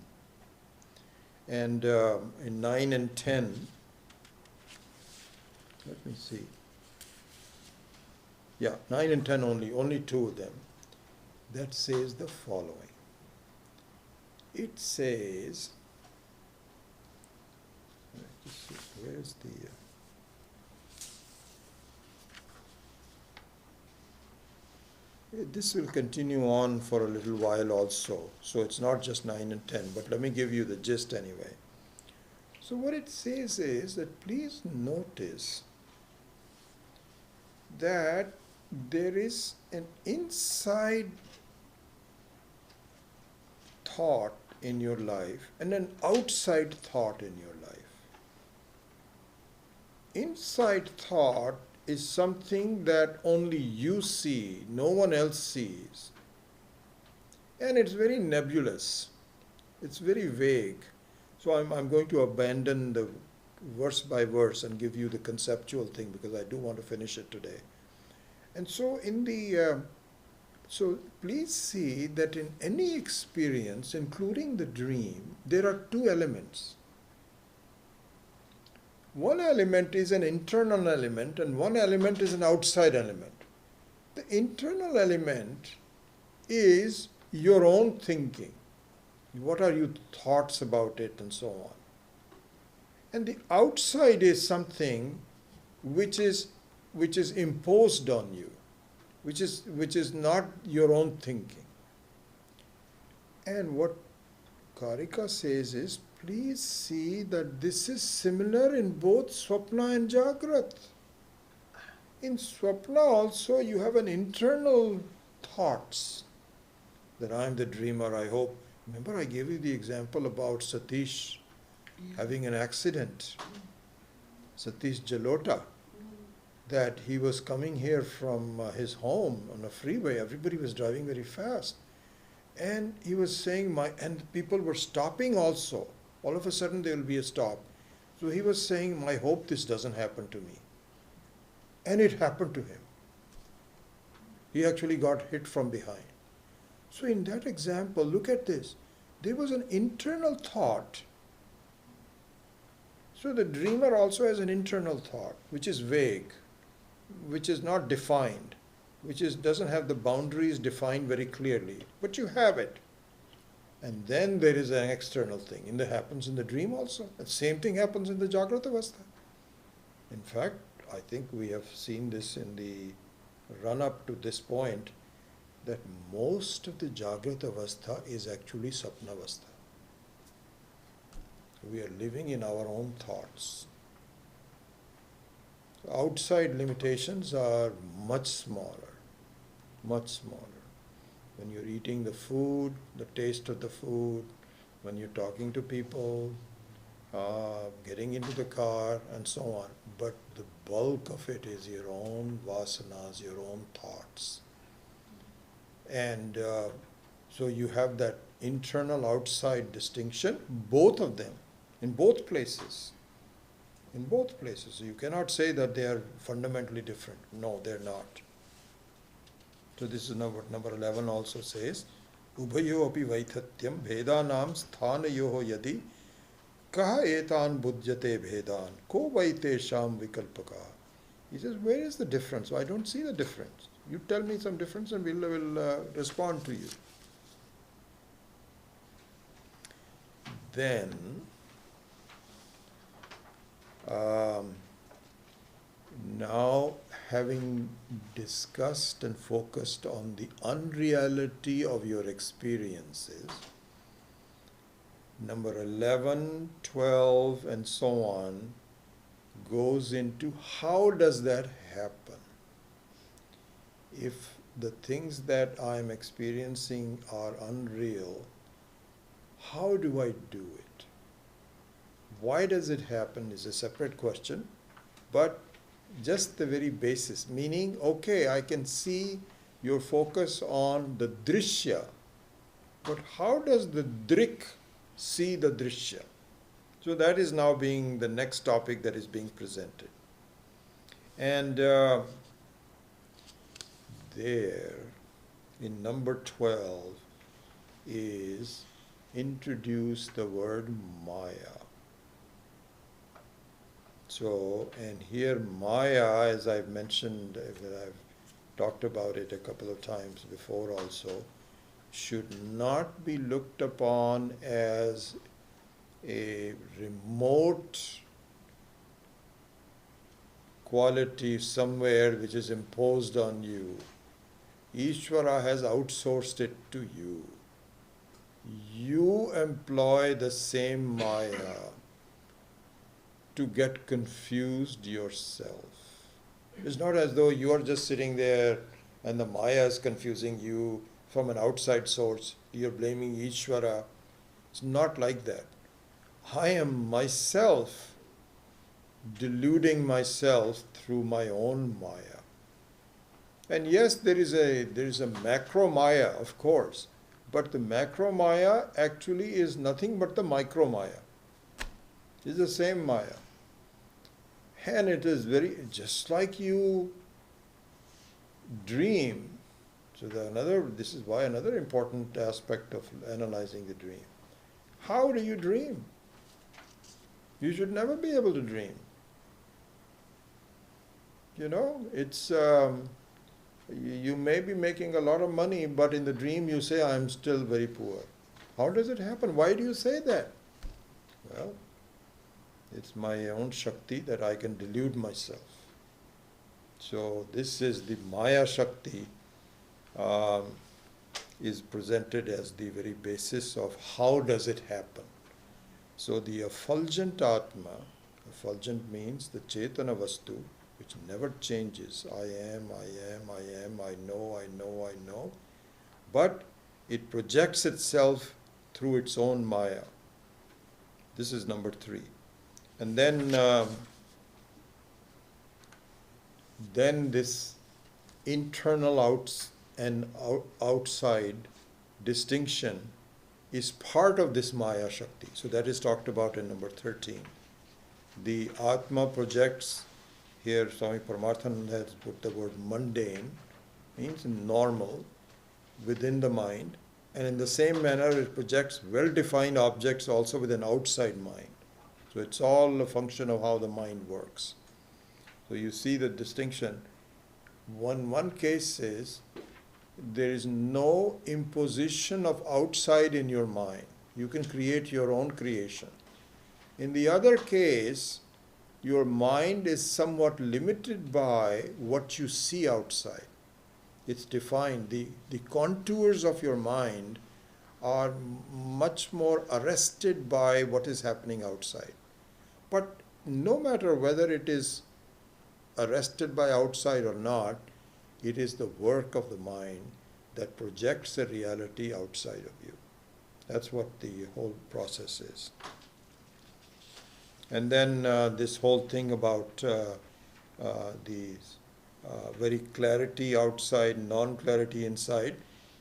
And in 9 and 10, let me see. Yeah, 9 and 10 only two of them. That says the following. It says, where's the... This will continue on for a little while also. So it's not just 9 and 10, but let me give you the gist anyway. So what it says is that please notice that there is an inside thought in your life and an outside thought in your life. Inside thought is something that only you see, no one else sees. And it's very nebulous. It's very vague. So I'm going to abandon the verse by verse and give you the conceptual thing because I do want to finish it today. And so so please see that in any experience, including the dream, there are two elements. One element is an internal element and one element is an outside element. The internal element is your own thinking. What are your thoughts about it and so on. And the outside is something which is imposed on you, which is not your own thinking. And what Karika says is, please see that this is similar in both Swapna and Jagrat. In Swapna also you have an internal thoughts that I am the dreamer, I hope. Remember I gave you the example about Satish having an accident. Satish Jalota. That he was coming here from his home on a freeway. Everybody was driving very fast. And he was saying, and people were stopping also. All of a sudden there will be a stop. So he was saying, I hope this doesn't happen to me. And it happened to him. He actually got hit from behind. So in that example, look at this. There was an internal thought. So the dreamer also has an internal thought, which is vague, which is not defined, doesn't have the boundaries defined very clearly, but you have it. And then there is an external thing, and that happens in the dream also. The same thing happens in the Jagrata Avastha. In fact, I think we have seen this in the run-up to this point, that most of the Jagrata Avastha is actually Sapna Avastha. We are living in our own thoughts. Outside limitations are much smaller, much smaller. When you're eating the food, the taste of the food, when you're talking to people, getting into the car, and so on. But the bulk of it is your own vasanas, your own thoughts. And so you have that internal-outside distinction, both of them, in both places. In both places. So you cannot say that they are fundamentally different. No, they're not. So this is what number 11 also says. Ubhayo api vaithatyam bhedanam sthanayoho yadi kaha etan budhyate bhedan ko vaitesham vikalpaka. He says, where is the difference? I don't see the difference. You tell me some difference and we'll respond to you. then now, having discussed and focused on the unreality of your experiences, number 11, 12, and so on goes into how does that happen? If the things that I am experiencing are unreal, how do I do it? Why does it happen is a separate question, but just the very basis, meaning, okay, I can see your focus on the drishya, but how does the drik see the drishya? So that is now being the next topic that is being presented. And there, in number 12, is introduce the word Maya. So, and here Maya, as I've mentioned, I've talked about it a couple of times before also, should not be looked upon as a remote quality somewhere which is imposed on you. Ishvara has outsourced it to you. You employ the same Maya to get confused yourself. It's not as though you are just sitting there and the Maya is confusing you from an outside source. You're blaming Ishvara. It's not like that. I am myself deluding myself through my own Maya. And yes, there is a macro Maya, of course, but the macro Maya actually is nothing but the micro Maya. It's the same Maya. And it is just like you dream. So this is why another important aspect of analyzing the dream. How do you dream? You should never be able to dream. You know, it's, you may be making a lot of money, but in the dream you say, I'm still very poor. How does it happen? Why do you say that? Well, it's my own Shakti that I can delude myself. So this is the Maya Shakti is presented as the very basis of how does it happen. So the effulgent Atma, effulgent means the Chetana Vastu, which never changes. I am, I know. But it projects itself through its own Maya. This is number 3. And then this internal outside distinction is part of this Maya Shakti. So that is talked about in number 13. The Atma projects, here Swami Paramarthananda has put the word mundane, means normal, within the mind, and in the same manner it projects well-defined objects also with an outside mind. So it's all a function of how the mind works. So you see the distinction. One case is there is no imposition of outside in your mind. You can create your own creation. In the other case, your mind is somewhat limited by what you see outside. It's defined. The contours of your mind are much more arrested by what is happening outside. But no matter whether it is arrested by outside or not, it is the work of the mind that projects the reality outside of you. That's what the whole process is. And then this whole thing about the very clarity outside, non-clarity inside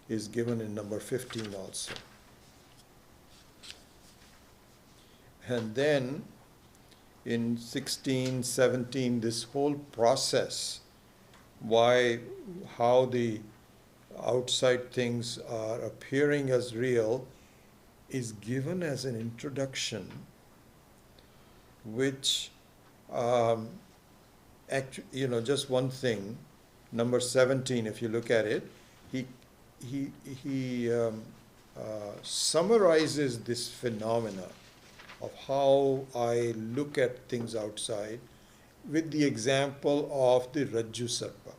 is given in number 15 also. And then in 16, 17, this whole process, how the outside things are appearing as real, is given as an introduction, which, just one thing, number 17, if you look at it, he summarizes this phenomena of how I look at things outside with the example of the Rajju Sarpa,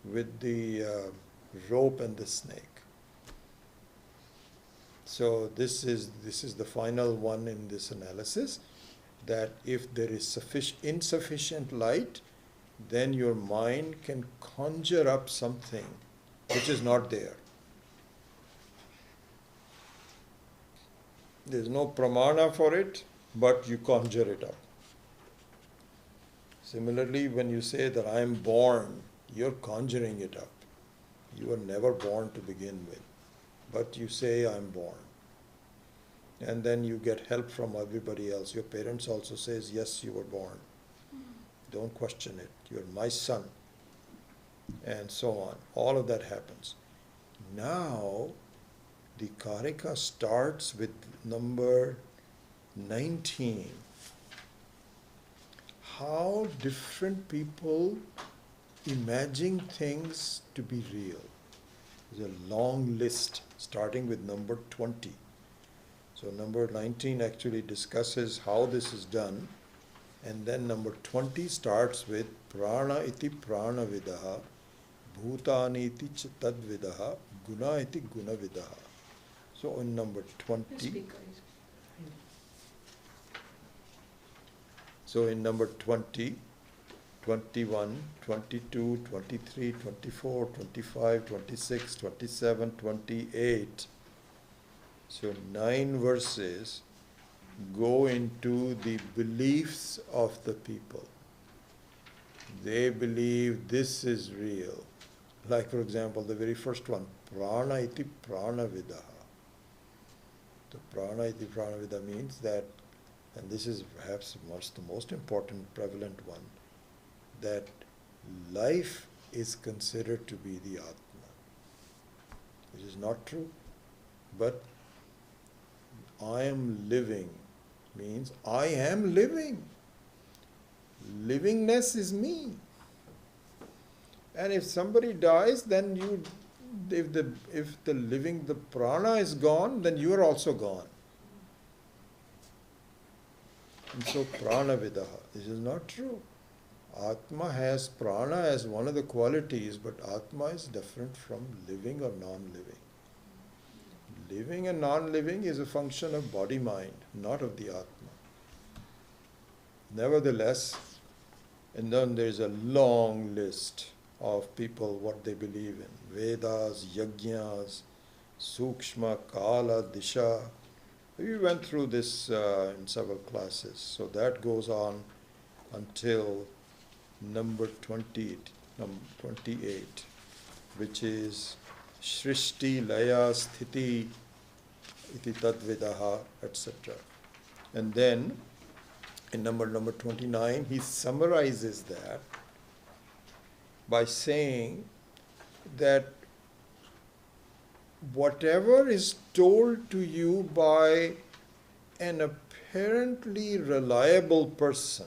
with the rope and the snake. So this is the final one in this analysis, that if there is insufficient light, then your mind can conjure up something which is not there. There's no pramana for it, but you conjure it up. Similarly, when you say that I am born, you're conjuring it up. You were never born to begin with, but you say I'm born. And then you get help from everybody else. Your parents also says, yes, you were born. Don't question it. You're my son. And so on. All of that happens. Now, the Karika starts with number 19. How different people imagine things to be real. There's a long list starting with number 20. So number 19 actually discusses how this is done, and then number 20 starts with prana iti prana vidaha, bhutani iti ch tad vidaha, guna iti guna vidaha. So in number 20, The speaker is. so in number 20, 21, 22, 23, 24, 25, 26, 27, 28. So 9 verses go into the beliefs of the people. They believe this is real. Like for example, the very first one, prana iti prana vidaha. The prana iti prana vida means that, and this is perhaps the most important prevalent one, that life is considered to be the Atma. Which is not true, but I am living means I am living. Livingness is me. And if somebody dies, then if the living, the prana is gone, then you are also gone. And so prana vidaha, this is not true. Atma has prana as one of the qualities, but Atma is different from living or non-living. Living and non-living is a function of body-mind, not of the Atma. Nevertheless, and then there's a long list of people, what they believe in. Vedas, Yajnas, Sukshma, Kala, Disha. We went through this in several classes. So that goes on until number 28, which is Shrishti, Laya, Sthiti, Iti Tadvidaha, etc. And then in number 29, he summarizes that by saying that whatever is told to you by an apparently reliable person,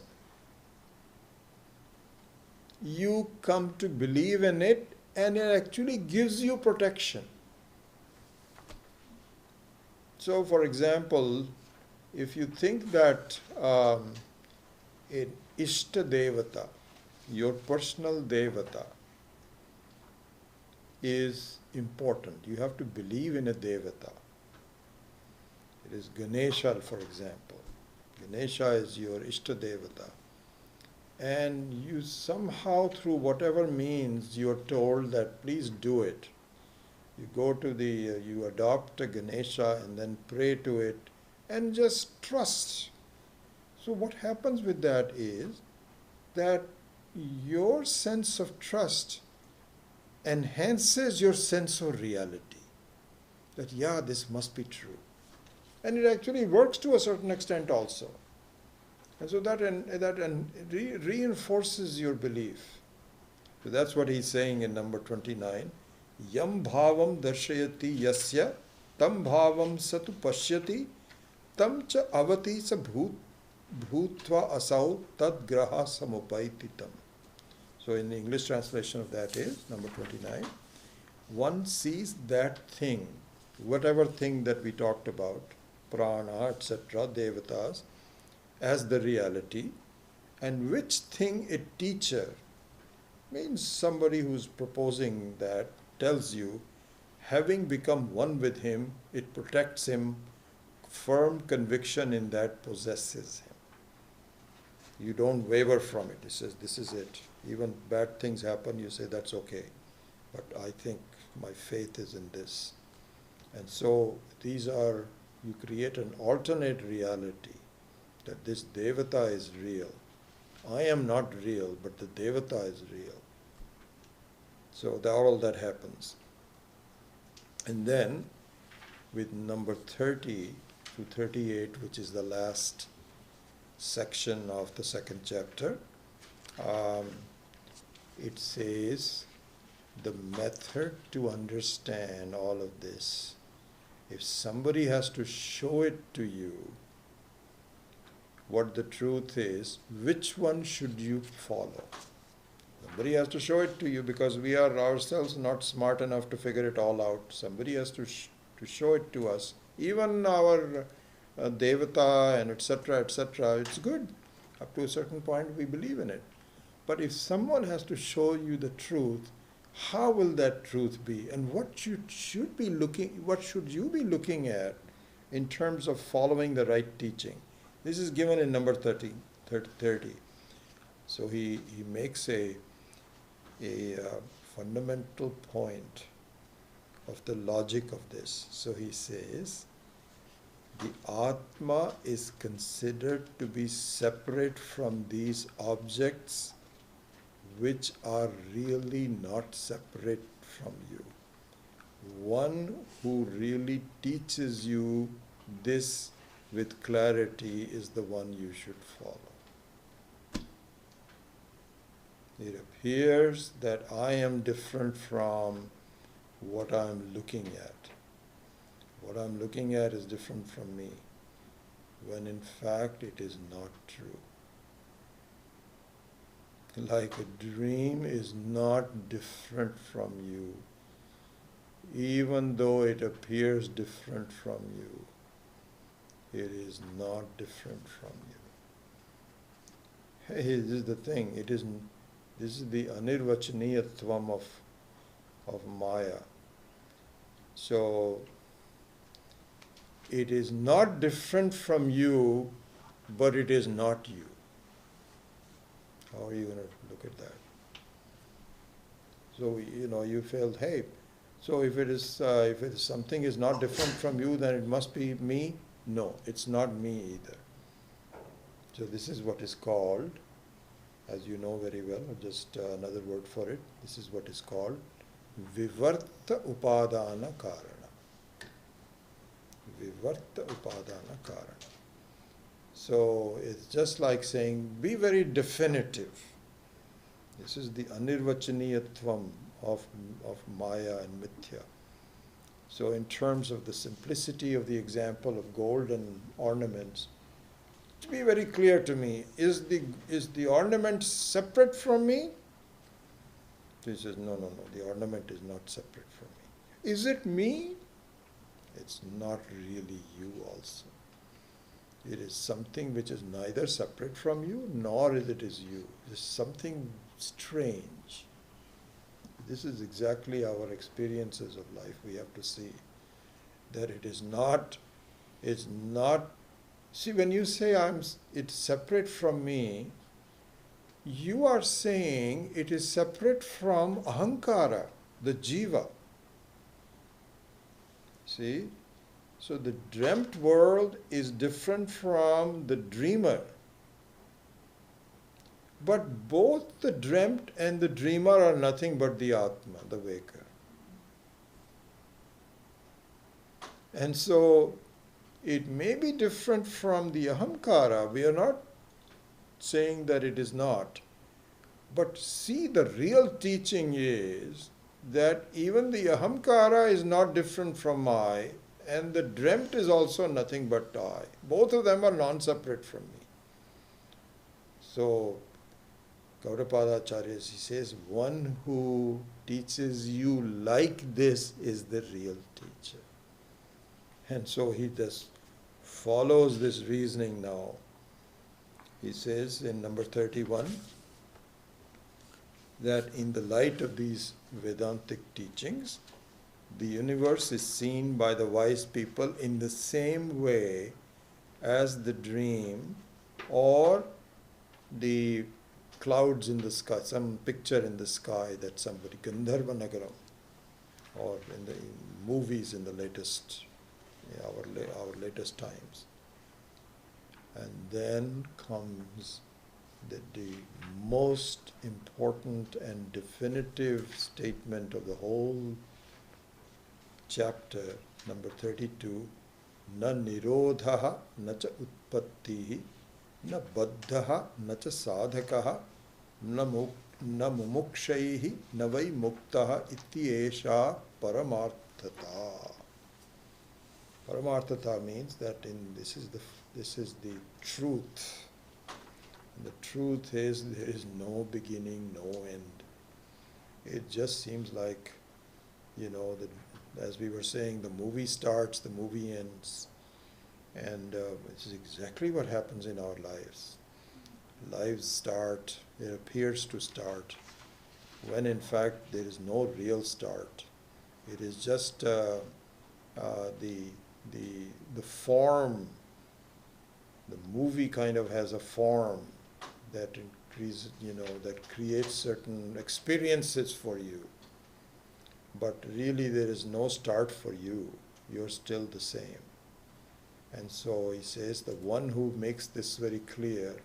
you come to believe in it, and it actually gives you protection. So, for example, if you think that an Ishta Devata, your personal Devata, is important, you have to believe in a Devata. It is Ganesha, for example. Ganesha is your Ishta Devata. And you somehow, through whatever means, you are told that please do it. You go to you adopt a Ganesha and then pray to it and just trust. So what happens with that is that your sense of trust enhances your sense of reality. That, yeah, this must be true. And it actually works to a certain extent also. And so that reinforces your belief. So that's what he's saying in number 29. Yam bhavam darshayati yasya tam bhavam satu pashyati tam cha avati sa bhutva asau tad graha samupaiti tam. So in the English translation of that is number 29. One sees that thing whatever thing that we talked about, prana, etc., devatas, as the reality, and which thing a teacher, means somebody who's proposing that, tells you, having become one with him, it protects him, firm conviction in that possesses him. You don't waver from it. He says, this is it. Even bad things happen, you say, that's okay. But I think my faith is in this. And so these are, you create an alternate reality, that this Devata is real. I am not real, but the Devata is real. So all that happens. And then, with number 30 to 38, which is the last section of the second chapter, it says, the method to understand all of this. If somebody has to show it to you, what the truth is, which one should you follow? Somebody has to show it to you, because we are ourselves not smart enough to figure it all out. Somebody has to show it to us. Even our Devata and etc., it's good. Up to a certain point we believe in it. But if someone has to show you the truth, how will that truth be? And what you should be looking at in terms of following the right teaching? This is given in number 30. So he makes a fundamental point of the logic of this. So he says, the Atma is considered to be separate from these objects which are really not separate from you. One who really teaches you this with clarity is the one you should follow. It appears that I am different from what I am looking at. What I am looking at is different from me, when in fact it is not true. Like a dream is not different from you, even though it appears different from you. It is not different from you. Hey, this is the thing. This is the anirvachaniyatvam of Maya. So, it is not different from you, but it is not you. How are you going to look at that? So, you felt, hey, so if something is not different from you, then it must be me? No, it's not me either. So this is what is called, as you know very well, just another word for it, this is what is called Vivarta Upadana Karana. Vivarta Upadana Karana. So it's just like saying, be very definitive. This is the anirvachaniyatvam of Maya and Mithya. So in terms of the simplicity of the example of gold and ornaments, to be very clear to me, is the ornament separate from me? He says, no, the ornament is not separate from me. Is it me? It's not really you also. It is something which is neither separate from you, nor is it you. It is something strange. This is exactly our experiences of life. We have to see that it's not, see, when you say it's separate from me, you are saying it is separate from ahankara, the jiva. See? So the dreamt world is different from the dreamer. But both the dreamt and the dreamer are nothing but the Atma, the waker. And so it may be different from the ahamkara. We are not saying that it is not. But see, the real teaching is that even the ahamkara is not different from I, and the dreamt is also nothing but I. Both of them are non-separate from me. So, Gaudapada Acharya, he says, one who teaches you like this is the real teacher. And so he just follows this reasoning now. He says in number 31 that in the light of these Vedantic teachings, the universe is seen by the wise people in the same way as the dream or the clouds in the sky, some picture in the sky that somebody, Gandharva Nagaram, or in the movies in the latest, our latest times. And then comes the most important and definitive statement of the whole chapter, number 32, na nirodhaha na cha utpattihi na baddhaha na cha sadhakaha na mumukshaihi na vai muktaha iti esha paramarthata. Paramarthata means that this is the truth. And the truth is there is no beginning, no end. It just seems like, as we were saying, the movie starts, the movie ends. And this is exactly what happens in our lives. Lives start, it appears to start, when in fact there is no real start. It is just the form. The movie kind of has a form that increases, that creates certain experiences for you. But really there is no start for you. You're still the same. And so he says, the one who makes this very clear,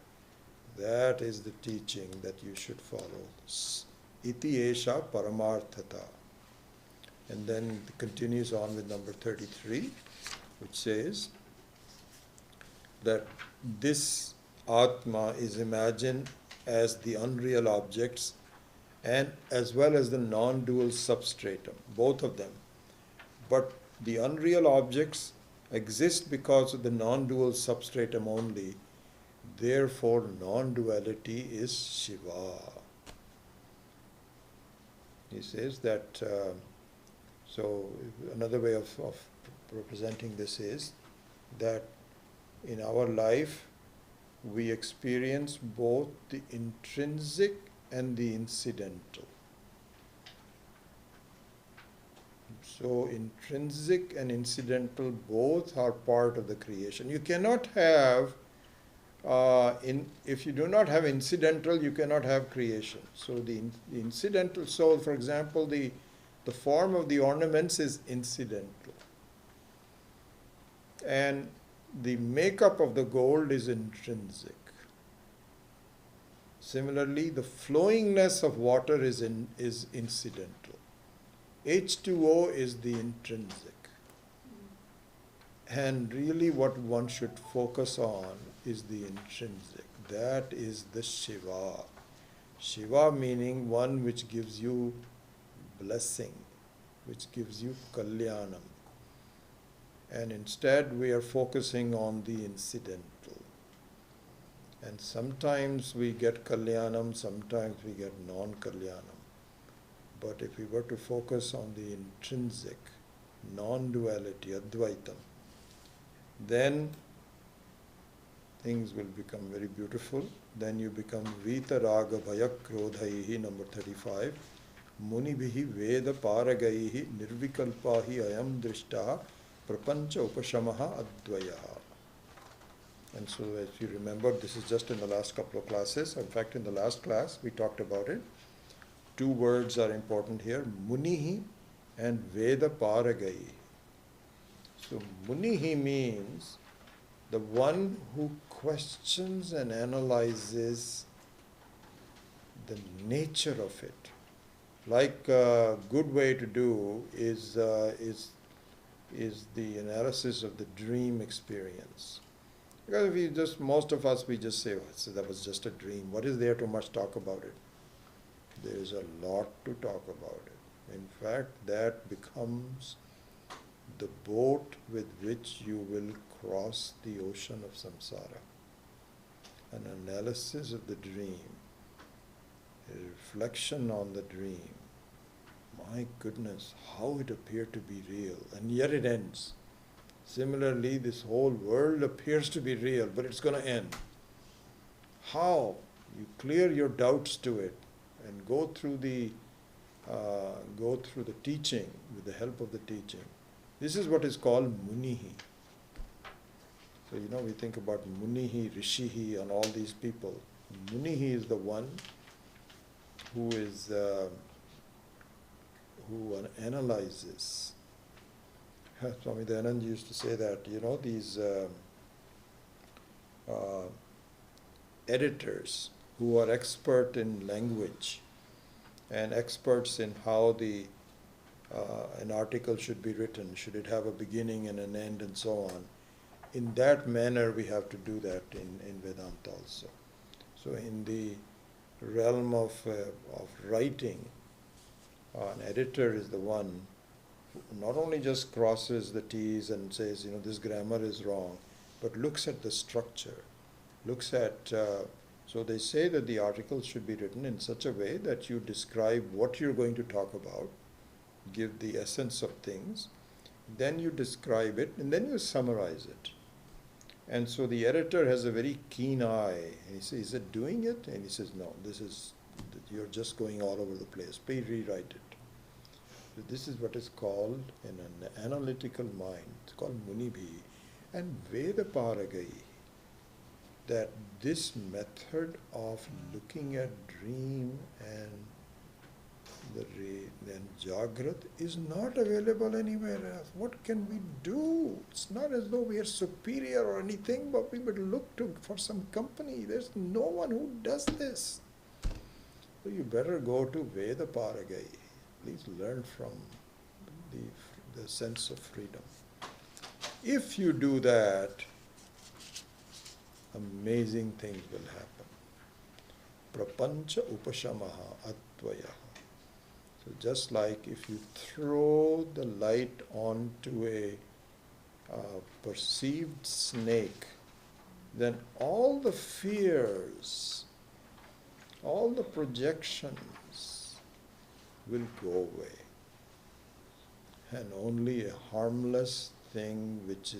that is the teaching that you should follow. Iti esha paramarthata. And then it continues on with number 33, which says that this Atma is imagined as the unreal objects and as well as the non-dual substratum, both of them. But the unreal objects exist because of the non-dual substratum only. Therefore, non-duality is Shiva. He says that, so another way of representing this is that in our life, we experience both the intrinsic and the incidental. So intrinsic and incidental both are part of the creation. You cannot have, if you do not have incidental, you cannot have creation. So the incidental, so for example, the form of the ornaments is incidental. And the makeup of the gold is intrinsic. Similarly, the flowingness of water is incidental. H2O is the intrinsic. And really what one should focus on is the intrinsic. That is the Shiva. Shiva meaning one which gives you blessing, which gives you kalyanam. And instead we are focusing on the incidental. And sometimes we get kalyanam, sometimes we get non-kalyanam. But if we were to focus on the intrinsic, non-duality, Advaitam, then things will become very beautiful. Then you become Vitaraga Bhayakrodhaihi, number 35. Munibihi Veda Paragaihi Nirvikalpahi Ayam Drishtaha Prapancha Upashamaha Advayaha. And so as you remember, this is just in the last couple of classes. In fact, in the last class, we talked about it. Two words are important here, Munihi and Veda Paragai. So Munihi means the one who questions and analyzes the nature of it. Like a good way to do is the analysis of the dream experience. Because if you just, most of us, we just say, oh, so that was just a dream. What is there to much talk about it? There is a lot to talk about it. In fact, that becomes the boat with which you will cross the ocean of samsara. An analysis of the dream, a reflection on the dream. My goodness, how it appeared to be real, and yet it ends. Similarly, this whole world appears to be real, but it's going to end. How? You clear your doubts to it and go through the teaching with the help of the teaching. This is what is called Munihi. So we think about Munihi, Rishihi, and all these people. Munihi is the one who analyzes. Swami Dayanand used to say that, these editors who are expert in language and experts in how an article should be written, should it have a beginning and an end and so on. In that manner we have to do that in Vedanta also. So in the realm of writing, an editor is the one who not only just crosses the T's and says, this grammar is wrong, but looks at the structure, looks at, so they say that the article should be written in such a way that you describe what you're going to talk about, give the essence of things, then you describe it, and then you summarize it. And so the editor has a very keen eye. And he says, is it doing it? And he says, no, you're just going all over the place. Please rewrite it. So this is what is called in an analytical mind. It's called Munibhi and Vedaparagayi. That this method of looking at dream and Jagrat is not available anywhere else. What can we do? It's not as though we are superior or anything, but we would look for some company. There's no one who does this. So you better go to Vedaparagayi. Please learn from the sense of freedom. If you do that, amazing things will happen. Prapancha upashamaha atvaya. So just like if you throw the light onto a perceived snake, then all the fears, all the projections will go away. And only a harmless thing which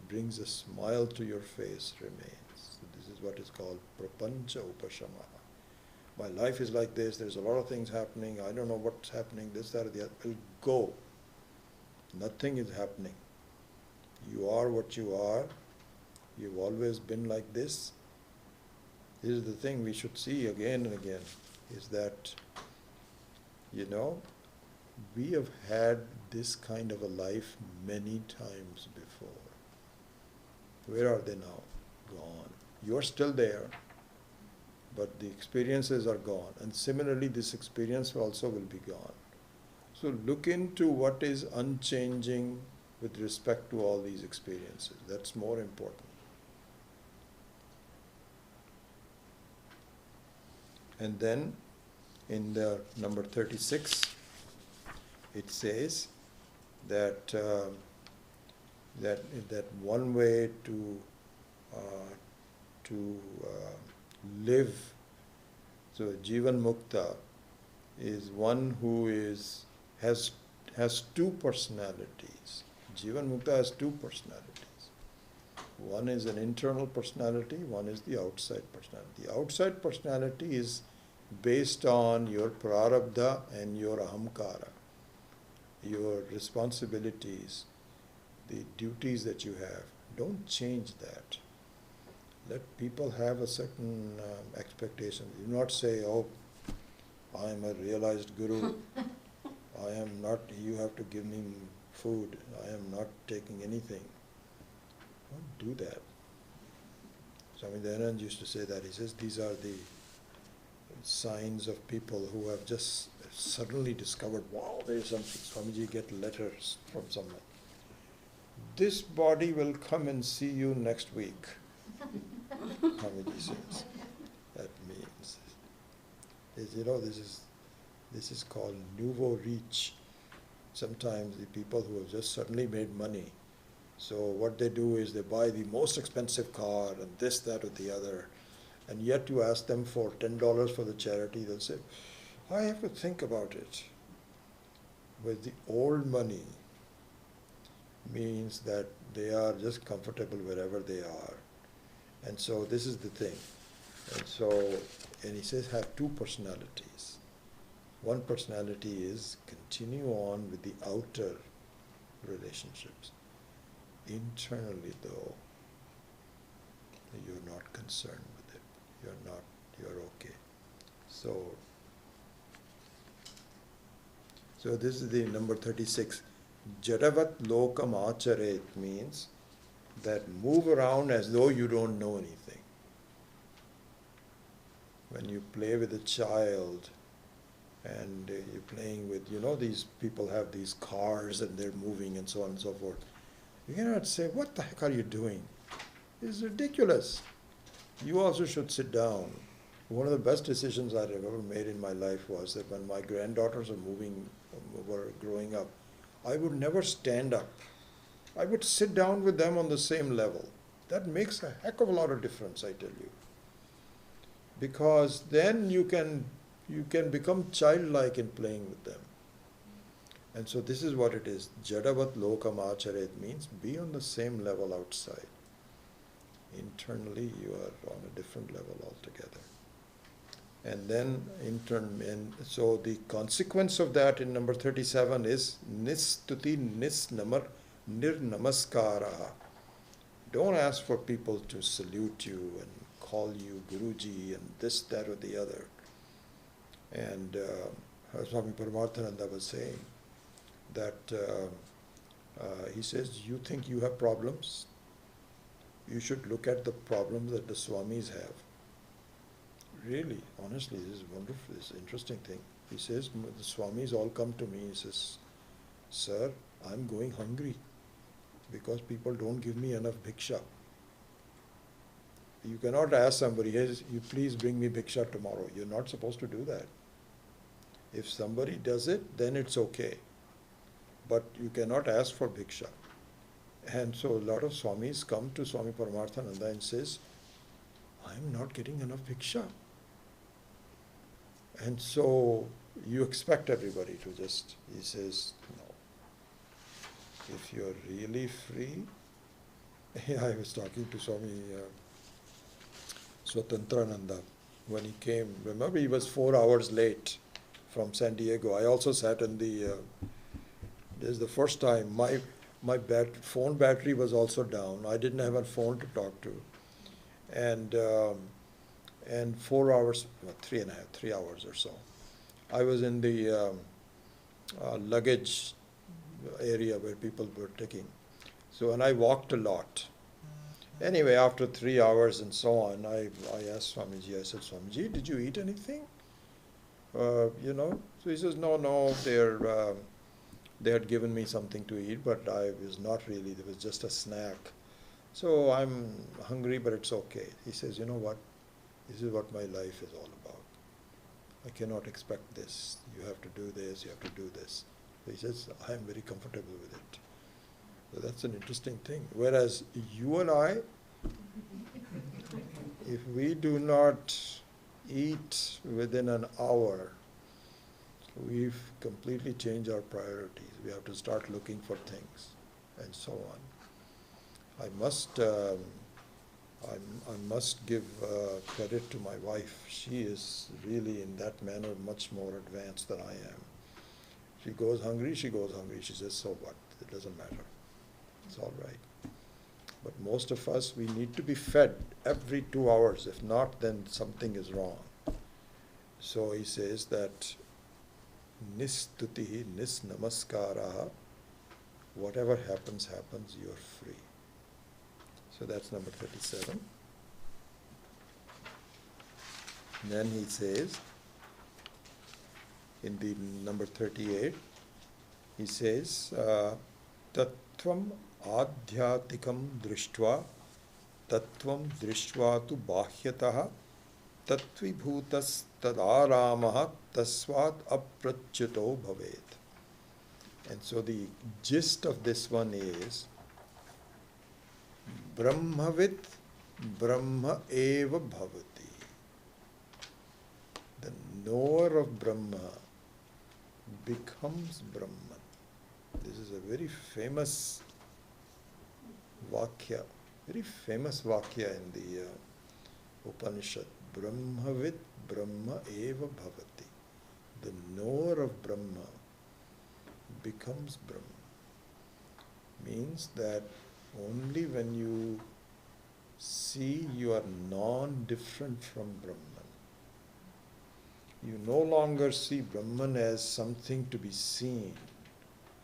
brings a smile to your face remains. So this is what is called prapancha upashamaha. My life is like this, there's a lot of things happening, I don't know what's happening, this, that, or the other. Will go. Nothing is happening. You are what you are. You've always been like this. This is the thing we should see again and again, is that, we have had this kind of a life many times before. Where are they now? Gone. You're still there, but the experiences are gone. And similarly, this experience also will be gone. So look into what is unchanging with respect to all these experiences. That's more important. And then in the number 36, it says that that one way to live, so Jivan Mukta is one who has two personalities. Jivan Mukta has two personalities. One is an internal personality, one is the outside personality. The outside personality is based on your prarabdha and your ahamkara, your responsibilities, the duties that you have. Don't change that. Let people have a certain expectation. Do not say, oh, I am a realized guru. I am not, you have to give me food. I am not taking anything. Don't do that. Swami Dayanand used to say that. He says, these are the signs of people who have just suddenly discovered, wow, there is something. Swamiji get letters from someone. This body will come and see you next week. Swamiji says. That means, this is called nouveau riche. Sometimes the people who have just suddenly made money, so what they do is they buy the most expensive car and this, that, or the other, and yet you ask them for $10 for the charity, they'll say, I have to think about it. With the old money, means that they are just comfortable wherever they are. And so this is the thing. And so, and he says have two personalities. One personality is continue on with the outer relationships. Internally though, you're not concerned with it. You're okay. So this is the number 36. Jadavat lokam acharet means that move around as though you don't know anything. When you play with a child and you're playing with, these people have these cars and they're moving and so on and so forth. You cannot say, what the heck are you doing? It's ridiculous. You also should sit down. One of the best decisions I've ever made in my life was that when my granddaughters were growing up, I would never stand up. I would sit down with them on the same level. That makes a heck of a lot of difference, I tell you. Because then you can become childlike in playing with them. And so this is what it is. Jadavat lokam acharet means be on the same level outside. Internally you are on a different level altogether. And then so the consequence of that in number 37 is nistuti nirnamaskara. Don't ask for people to salute you and call you Guruji and this, that or the other. And Swami Paramarthananda was saying that he says, you think you have problems? You should look at the problems that the Swamis have. Really, honestly, this is wonderful, this is an interesting thing. He says, the Swamis all come to me, he says, sir, I'm going hungry because people don't give me enough bhiksha. You cannot ask somebody, hey, you please bring me bhiksha tomorrow. You're not supposed to do that. If somebody does it, then it's okay. But you cannot ask for bhiksha. And so a lot of Swamis come to Swami Paramarthananda and says, I'm not getting enough bhiksha. And so you expect everybody to just, he says, no. If you're really free, I was talking to Swami Swatantrananda when he came. Remember, he was 4 hours late from San Diego. I also sat in the, this is the first time, my phone battery was also down. I didn't have a phone to talk to. And 4 hours, 3 hours or so. I was in the luggage area where people were taking. So, and I walked a lot. Anyway, after 3 hours and so on, I asked Swamiji, I said, Swamiji, did you eat anything? So he says, no, they had given me something to eat, but I was not really, there was just a snack. So I'm hungry, but it's okay. He says, you know what? This is what my life is all about. I cannot expect this. You have to do this, you have to do this. So he says, I am very comfortable with it. So that's an interesting thing. Whereas you and I, if we do not eat within an hour, we've completely changed our priorities. We have to start looking for things and so on. I must give credit to my wife. She is really in that manner much more advanced than I am. She goes hungry, she goes hungry. She says, so what? It doesn't matter. It's all right. But most of us, we need to be fed every 2 hours. If not, then something is wrong. So he says that nistuti nisnamaskara, whatever happens, happens, you're free. So that's number 37. Then he says, in the number 38, he says, Tattvam adhyatikam drishtva, Tattvam drishtva tu bahyataha, Tattvibhutas tadaramaha tasvat aprachyuto bhavet. And so the gist of this one is, Brahmavit Brahma eva bhavati. The knower of Brahma becomes Brahman. This is a very famous Vakya, very famous Vakya in the Upanishad. Brahmavid Brahma eva bhavati. The knower of Brahma becomes Brahma. Means that only when you see you are non-different from Brahman, you no longer see Brahman as something to be seen,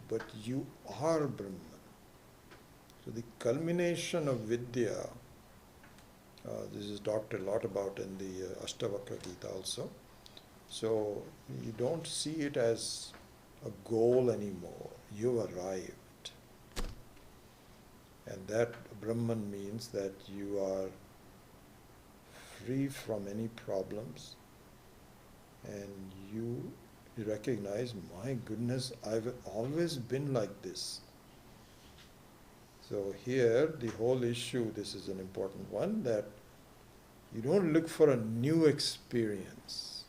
but you are Brahman. So the culmination of Vidya, this is talked a lot about in the Ashtavakra Gita also. So you don't see it as a goal anymore. You arrived. And that Brahman means that you are free from any problems and you recognize, my goodness, I've always been like this. So here the whole issue, this is an important one, that you don't look for a new experience.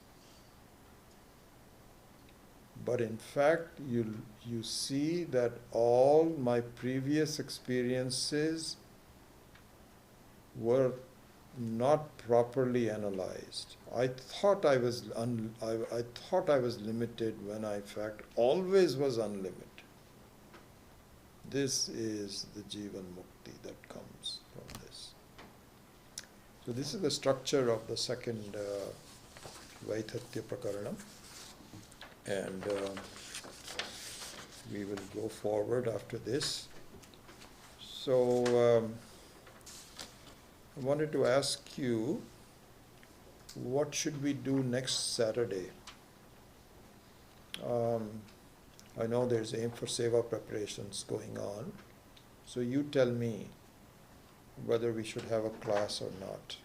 But in fact, you see that all my previous experiences were not properly analyzed. I thought I was limited when I in fact always was unlimited. This is the Jivan Mukti that comes from this. So this is the structure of the second Vatathya Prakarnam. And we will go forward after this. So I wanted to ask you, what should we do next Saturday? I know there's aim for Seva preparations going on. So you tell me whether we should have a class or not.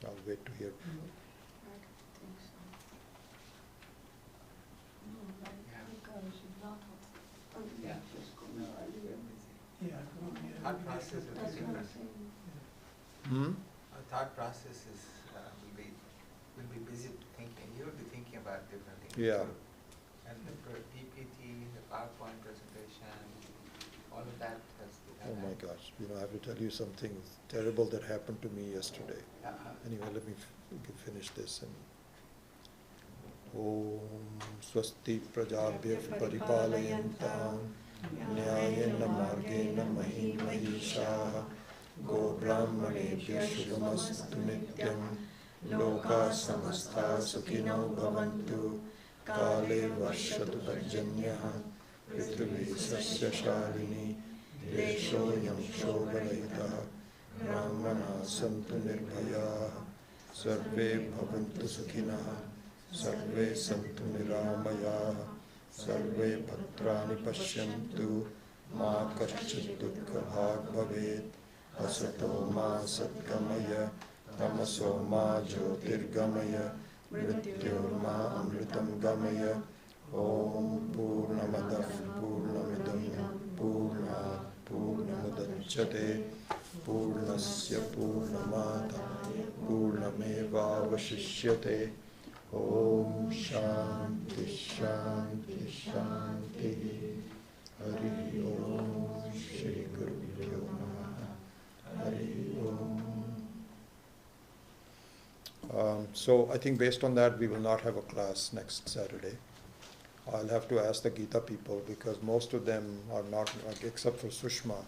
I'll wait to hear. I don't think so. No, because a lot of Yeah. just go earlier. Yeah. Thought process will be That's what I'm different. saying. Our thought process is, will be busy thinking. You will be thinking about different things. Yeah. too. And the PPT, the PowerPoint presentation, all of that has to Oh happen. my gosh, I have to tell you something terrible that happened to me yesterday. Anyway, let me finish this. Om Swasti Prajabhya Paripalayantam Nyayena Margena Mahi Mahishaha Go Brahmanebhya Shubhamastu Nityam Loka Samastha Sukhino Bhavantu Kale Varshatu Parjanyaha Prithvi Sasya Shalini Deshoyam Shobharahitaha Brahmana Santu Nirbhayaha Sarve Bhavantu Sukhinaha Sarve Santu Niramayaha Sarve Bhadrani Pashyantu Ma Kaschit Dukkha Bhag Bhavet Asato Ma Satgamaya Tamaso Ma Jyotirgamaya Mrityorma Amritam Gamaya Om Purnamadav Purnamidam Purnat Purnamudachyate Purnasya Purnamadaya Purnamevavashishyate Om Shanti Shanti Shanti Hari Om Shri Gurubhyo Namaha Hari Om. So I think based on that we will not have a class next Saturday. I'll have to ask the Gita people because most of them are not, except for Sushma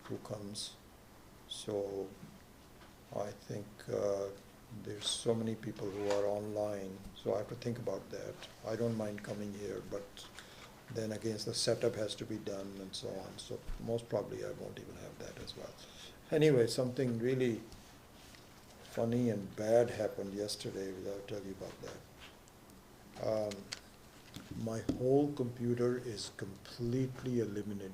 who comes. So I think there's so many people who are online, so I have to think about that. I don't mind coming here, but then again the setup has to be done and so on. So most probably I won't even have that as well. Anyway, something really funny and bad happened yesterday. I'll tell you about that. My whole computer is completely eliminated.